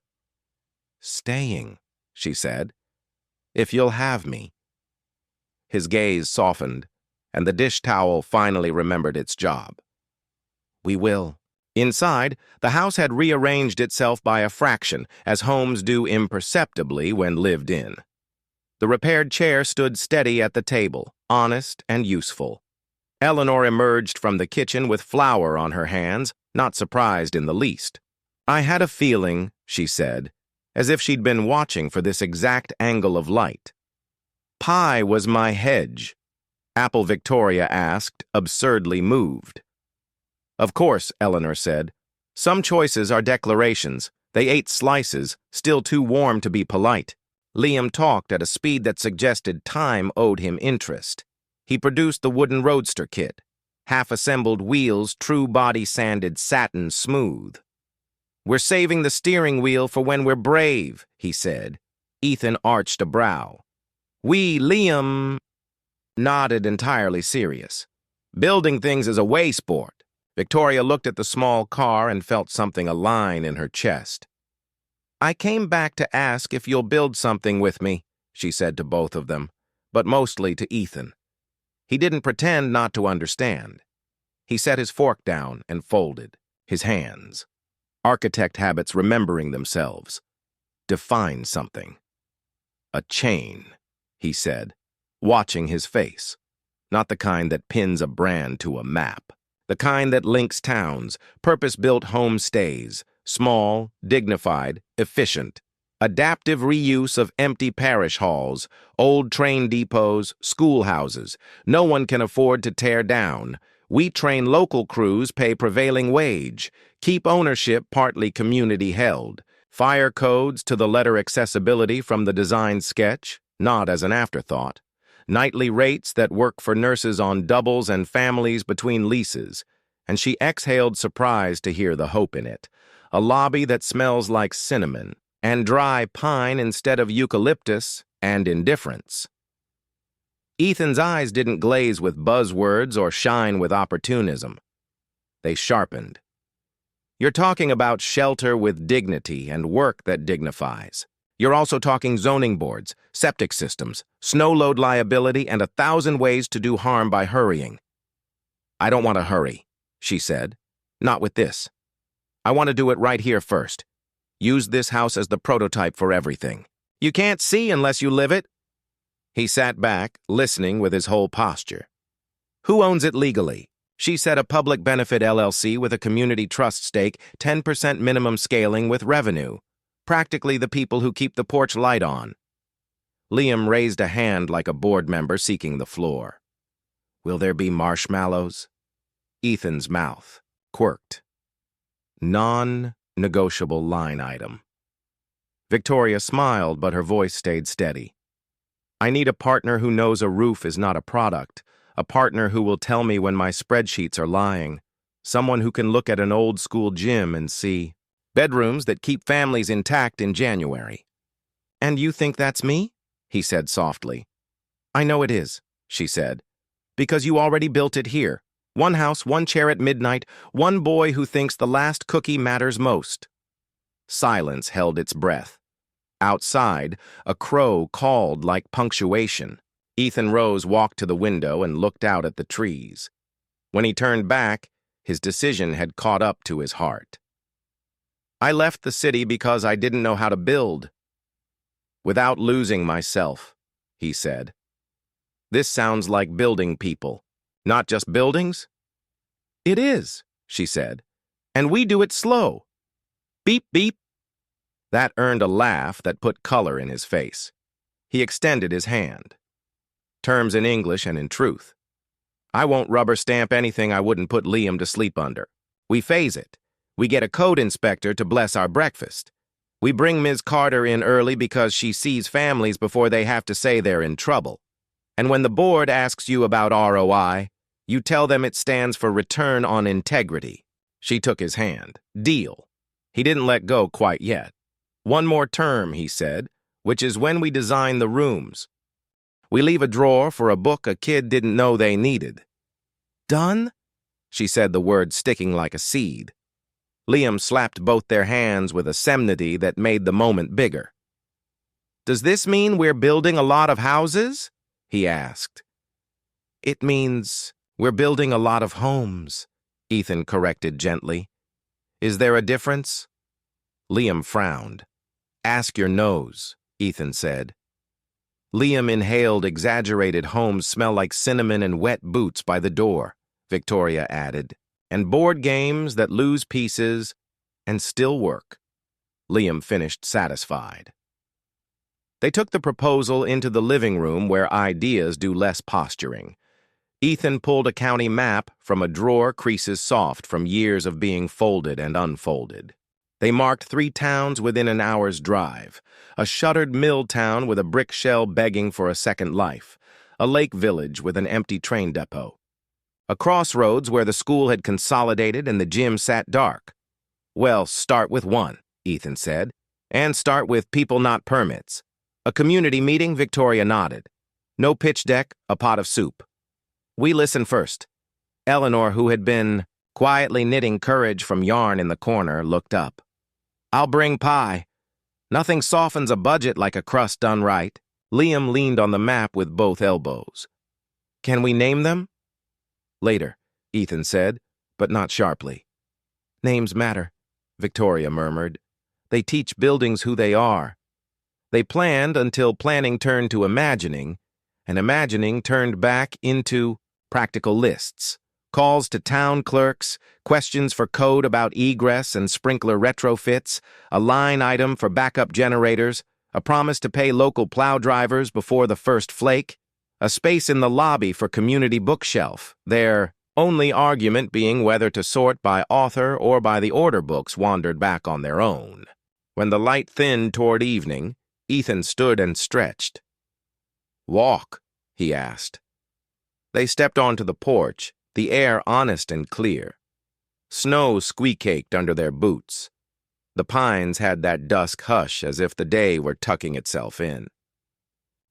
"Staying," she said. "If you'll have me." His gaze softened, and the dish towel finally remembered its job. "We will." Inside, the house had rearranged itself by a fraction, as homes do imperceptibly when lived in. The repaired chair stood steady at the table, honest and useful. Eleanor emerged from the kitchen with flour on her hands, not surprised in the least. "I had a feeling," she said, as if she'd been watching for this exact angle of light. "Pie was my hedge," Apple Victoria asked, absurdly moved. "Of course," Eleanor said. "Some choices are declarations. They ate slices, still too warm to be polite." Liam talked at a speed that suggested time owed him interest. He produced the wooden roadster kit, half-assembled wheels, true body sanded satin smooth. "We're saving the steering wheel for when we're brave," he said. Ethan arched a brow. Liam nodded, entirely serious. "Building things is a way sport." Victoria looked at the small car and felt something align in her chest. "I came back to ask if you'll build something with me," she said to both of them, but mostly to Ethan. He didn't pretend not to understand. He set his fork down and folded his hands. Architect habits remembering themselves. Define something. "A chain," he said. watching his face. Not the kind that pins a brand to a map. The kind that links towns, purpose-built homestays, small, dignified, efficient. Adaptive reuse of empty parish halls, old train depots, schoolhouses. No one can afford to tear down. We train local crews, pay prevailing wage. Keep ownership partly community-held. Fire codes to the letter accessibility from the design sketch, not as an afterthought. Nightly rates that work for nurses on doubles and families between leases. And she exhaled surprise to hear the hope in it. A lobby that smells like cinnamon, and dry pine instead of eucalyptus, and indifference. Ethan's eyes didn't glaze with buzzwords or shine with opportunism. They sharpened. You're talking about shelter with dignity and work that dignifies. You're also talking zoning boards, septic systems, snow load liability, and 1,000 ways to do harm by hurrying. I don't want to hurry, she said. Not with this. I want to do it right here first. Use this house as the prototype for everything. You can't see unless you live it. He sat back, listening with his whole posture. Who owns it legally? She said a public benefit LLC with a community trust stake, 10% minimum scaling with revenue. Practically the people who keep the porch light on. Liam raised a hand like a board member seeking the floor. Will there be marshmallows? Ethan's mouth quirked. Non-negotiable line item. Victoria smiled, but her voice stayed steady. I need a partner who knows a roof is not a product, a partner who will tell me when my spreadsheets are lying, someone who can look at an old-school gym and see bedrooms that keep families intact in January. And you think that's me? He said softly. I know it is, she said, because you already built it here. One house, one chair at midnight, one boy who thinks the last cookie matters most. Silence held its breath. Outside, a crow called like punctuation. Ethan Rose walked to the window and looked out at the trees. When he turned back, his decision had caught up to his heart. I left the city because I didn't know how to build. Without losing myself, he said. This sounds like building people. Not just buildings? It is, she said. And we do it slow. Beep, beep. That earned a laugh that put color in his face. He extended his hand. Terms in English and in truth. I won't rubber stamp anything I wouldn't put Liam to sleep under. We phase it. We get a code inspector to bless our breakfast. We bring Ms. Carter in early because she sees families before they have to say they're in trouble. And when the board asks you about ROI, you tell them it stands for return on integrity. She took his hand. Deal. He didn't let go quite yet. One more term, he said, which is when we design the rooms. We leave a drawer for a book a kid didn't know they needed. Done? She said, the word sticking like a seed. Liam slapped both their hands with a solemnity that made the moment bigger. Does this mean we're building a lot of houses? He asked. It means we're building a lot of homes, Ethan corrected gently. Is there a difference? Liam frowned. Ask your nose, Ethan said. Liam inhaled exaggerated homes smell like cinnamon and wet boots by the door, Victoria added, and board games that lose pieces and still work. Liam finished satisfied. They took the proposal into the living room where ideas do less posturing. Ethan pulled a county map from a drawer creases soft from years of being folded and unfolded. They marked 3 towns within an hour's drive, a shuttered mill town with a brick shell begging for a second life, a lake village with an empty train depot, a crossroads where the school had consolidated and the gym sat dark. Well, start with one, Ethan said, and start with people not permits. A community meeting, Victoria nodded. No pitch deck, a pot of soup. We listen first. Eleanor, who had been quietly knitting courage from yarn in the corner, looked up. I'll bring pie. Nothing softens a budget like a crust done right. Liam leaned on the map with both elbows. Can we name them? Later, Ethan said, but not sharply. Names matter, Victoria murmured. They teach buildings who they are. They planned until planning turned to imagining, and imagining turned back into practical lists. Calls to town clerks, questions for code about egress and sprinkler retrofits, a line item for backup generators, a promise to pay local plow drivers before the first flake, a space in the lobby for community bookshelf, their only argument being whether to sort by author or by the order books wandered back on their own. When the light thinned toward evening, Ethan stood and stretched. "Walk?" he asked. They stepped onto the porch, the air honest and clear. Snow squeak-caked under their boots. The pines had that dusk hush as if the day were tucking itself in.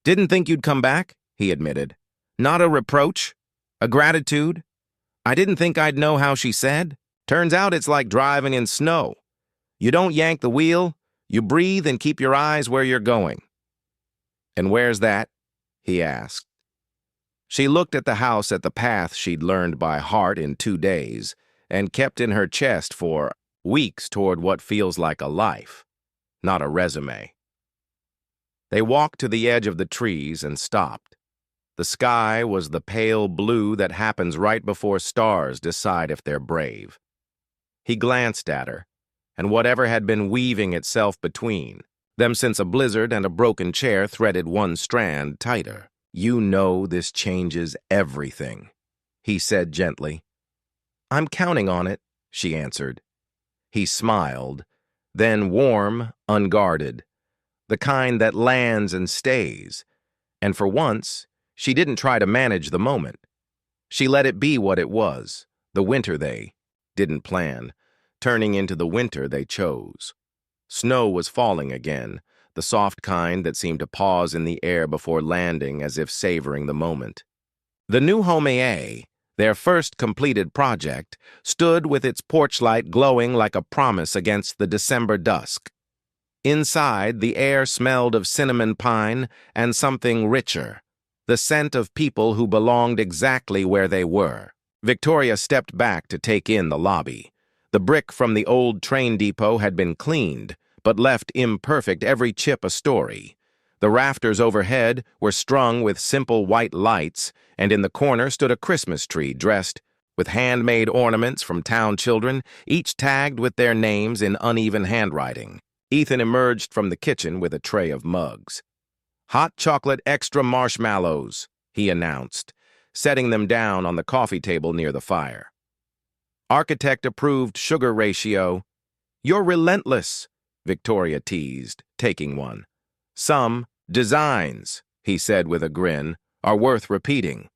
"Didn't think you'd come back," he admitted. "Not a reproach? A gratitude? I didn't think I'd know how she said. Turns out it's like driving in snow. You don't yank the wheel, you breathe and keep your eyes where you're going." "And where's that?" he asked. She looked at the house at the path she'd learned by heart in 2 days and kept in her chest for weeks toward what feels like a life, not a resume. They walked to the edge of the trees and stopped. The sky was the pale blue that happens right before stars decide if they're brave. He glanced at her, and whatever had been weaving itself between them since a blizzard and a broken chair threaded one strand tighter. "You know this changes everything," he said gently. "I'm counting on it," she answered. He smiled, then warm, unguarded, the kind that lands and stays. And for once, she didn't try to manage the moment. She let it be what it was, the winter they didn't plan, turning into the winter they chose. Snow was falling again, the soft kind that seemed to pause in the air before landing as if savoring the moment. The new home, their first completed project, stood with its porch light glowing like a promise against the December dusk. Inside, the air smelled of cinnamon pine and something richer, the scent of people who belonged exactly where they were. Victoria stepped back to take in the lobby. The brick from the old train depot had been cleaned, but left imperfect, every chip a story. The rafters overhead were strung with simple white lights, and in the corner stood a Christmas tree dressed with handmade ornaments from town children, each tagged with their names in uneven handwriting. Ethan emerged from the kitchen with a tray of mugs. "Hot chocolate extra marshmallows," he announced, setting them down on the coffee table near the fire. "Architect-approved sugar ratio." "You're relentless," Victoria teased, taking one. "Some designs," he said with a grin, "are worth repeating."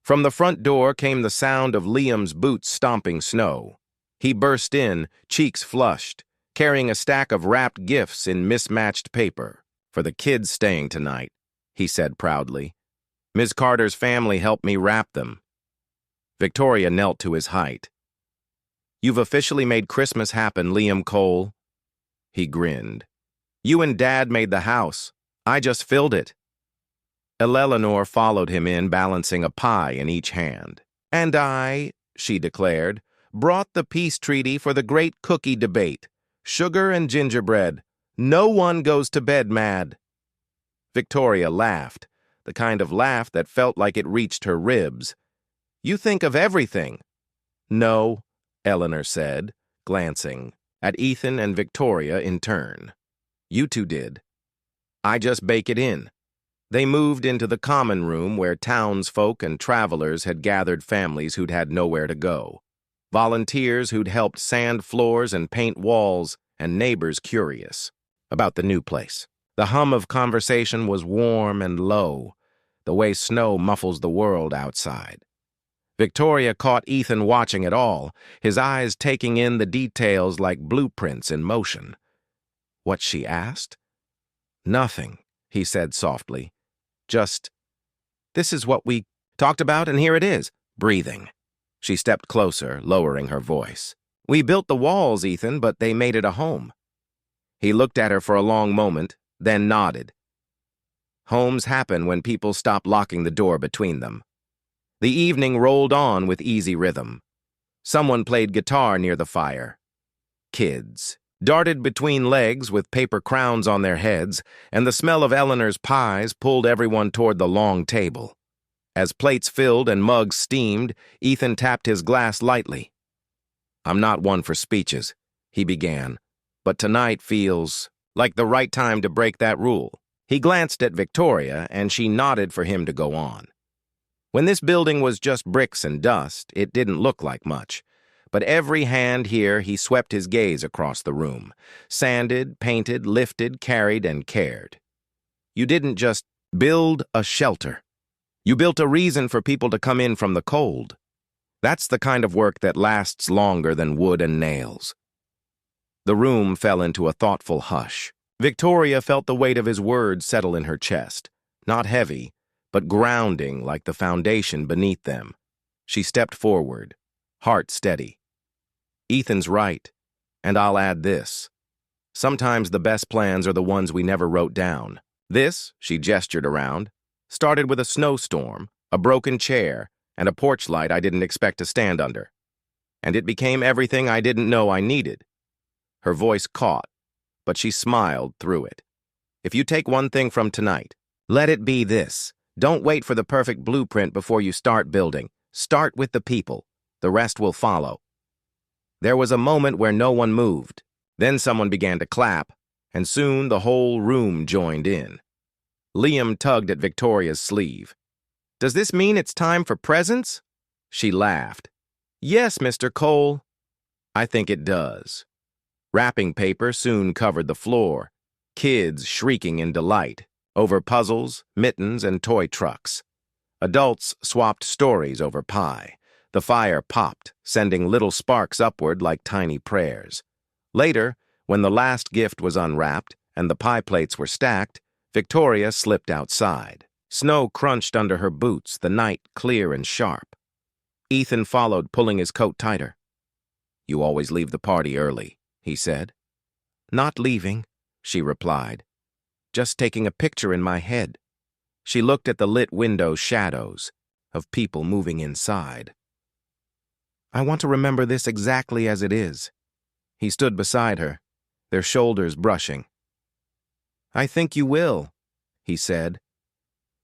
From the front door came the sound of Liam's boots stomping snow. He burst in, cheeks flushed, carrying a stack of wrapped gifts in mismatched paper. "For the kids staying tonight," he said proudly. "Ms. Carter's family helped me wrap them." Victoria knelt to his height. "You've officially made Christmas happen, Liam Cole." He grinned. "You and Dad made the house. I just filled it." Eleanor followed him in, balancing a pie in each hand. "And I," she declared, "brought the peace treaty for the great cookie debate. Sugar and gingerbread. No one goes to bed mad." Victoria laughed, the kind of laugh that felt like it reached her ribs. "You think of everything." "No," Eleanor said, glancing at Ethan and Victoria in turn. "You two did. I just bake it in." They moved into the common room where townsfolk and travelers had gathered, families who'd had nowhere to go, volunteers who'd helped sand floors and paint walls, and neighbors curious about the new place. The hum of conversation was warm and low, the way snow muffles the world outside. Victoria caught Ethan watching it all, his eyes taking in the details like blueprints in motion. "What?" she asked. "Nothing," he said softly. "Just, this is what we talked about, and here it is." Breathing. She stepped closer, lowering her voice. "We built the walls, Ethan, but they made it a home." He looked at her for a long moment, then nodded. Homes happen when people stop locking the door between them. The evening rolled on with easy rhythm. Someone played guitar near the fire. Kids. darted between legs with paper crowns on their heads, and the smell of Eleanor's pies pulled everyone toward the long table. As plates filled and mugs steamed, Ethan tapped his glass lightly. "I'm not one for speeches," he began, "but tonight feels like the right time to break that rule." He glanced at Victoria, and she nodded for him to go on. When this building was just bricks and dust, it didn't look like much. But every hand here, he swept his gaze across the room. Sanded, painted, lifted, carried, and cared. You didn't just build a shelter. You built a reason for people to come in from the cold. That's the kind of work that lasts longer than wood and nails. The room fell into a thoughtful hush. Victoria felt the weight of his words settle in her chest, not heavy, but grounding like the foundation beneath them. She stepped forward, heart steady. "Ethan's right, and I'll add this. Sometimes the best plans are the ones we never wrote down. This," she gestured around, "started with a snowstorm, a broken chair, and a porch light I didn't expect to stand under. And it became everything I didn't know I needed." Her voice caught, but she smiled through it. "If you take one thing from tonight, let it be this. Don't wait for the perfect blueprint before you start building. Start with the people. The rest will follow." There was a moment where no one moved. Then someone began to clap, and soon the whole room joined in. Liam tugged at Victoria's sleeve. "Does this mean it's time for presents?" She laughed. "Yes, Mr. Cole." "I think it does." Wrapping paper soon covered the floor, kids shrieking in delight over puzzles, mittens, and toy trucks. Adults swapped stories over pie. The fire popped, sending little sparks upward like tiny prayers. Later, when the last gift was unwrapped and the pie plates were stacked, Victoria slipped outside. Snow crunched under her boots, the night clear and sharp. Ethan followed, pulling his coat tighter. "You always leave the party early," he said. "Not leaving," she replied. "Just taking a picture in my head." She looked at the lit window shadows of people moving inside. "I want to remember this exactly as it is." He stood beside her, their shoulders brushing. "I think you will," he said,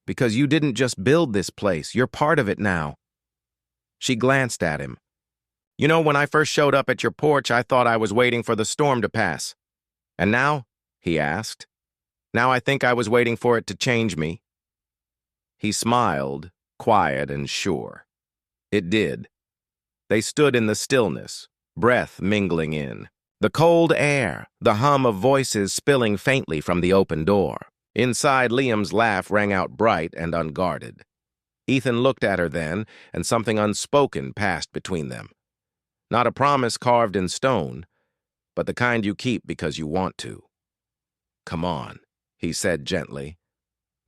"because you didn't just build this place, you're part of it now." She glanced at him. "You know, when I first showed up at your porch, I thought I was waiting for the storm to pass. And now?" he asked. "Now I think I was waiting for it to change me." He smiled, quiet and sure. It did. They stood in the stillness, breath mingling in. The cold air, the hum of voices spilling faintly from the open door. Inside, Liam's laugh rang out bright and unguarded. Ethan looked at her then, and something unspoken passed between them. Not a promise carved in stone, but the kind you keep because you want to. "Come on," he said gently.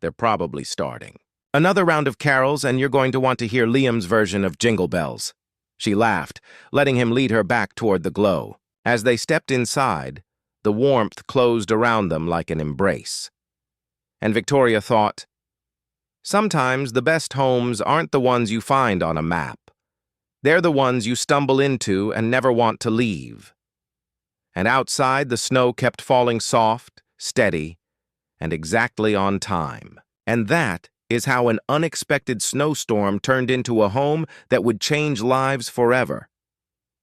"They're probably starting." "Another round of carols, and you're going to want to hear Liam's version of Jingle Bells." She laughed, letting him lead her back toward the glow. As they stepped inside, the warmth closed around them like an embrace. And Victoria thought, sometimes the best homes aren't the ones you find on a map. They're the ones you stumble into and never want to leave. And outside, the snow kept falling soft, steady, and exactly on time. And that is how an unexpected snowstorm turned into a home that would change lives forever.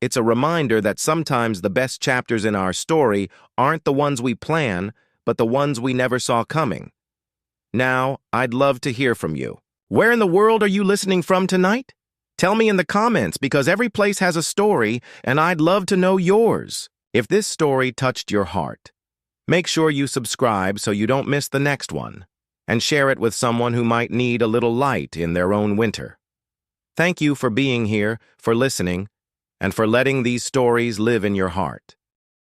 It's a reminder that sometimes the best chapters in our story aren't the ones we plan, but the ones we never saw coming. Now, I'd love to hear from you. Where in the world are you listening from tonight? Tell me in the comments, because every place has a story, and I'd love to know yours. If this story touched your heart, make sure you subscribe so you don't miss the next one, and share it with someone who might need a little light in their own winter. Thank you for being here, for listening, and for letting these stories live in your heart.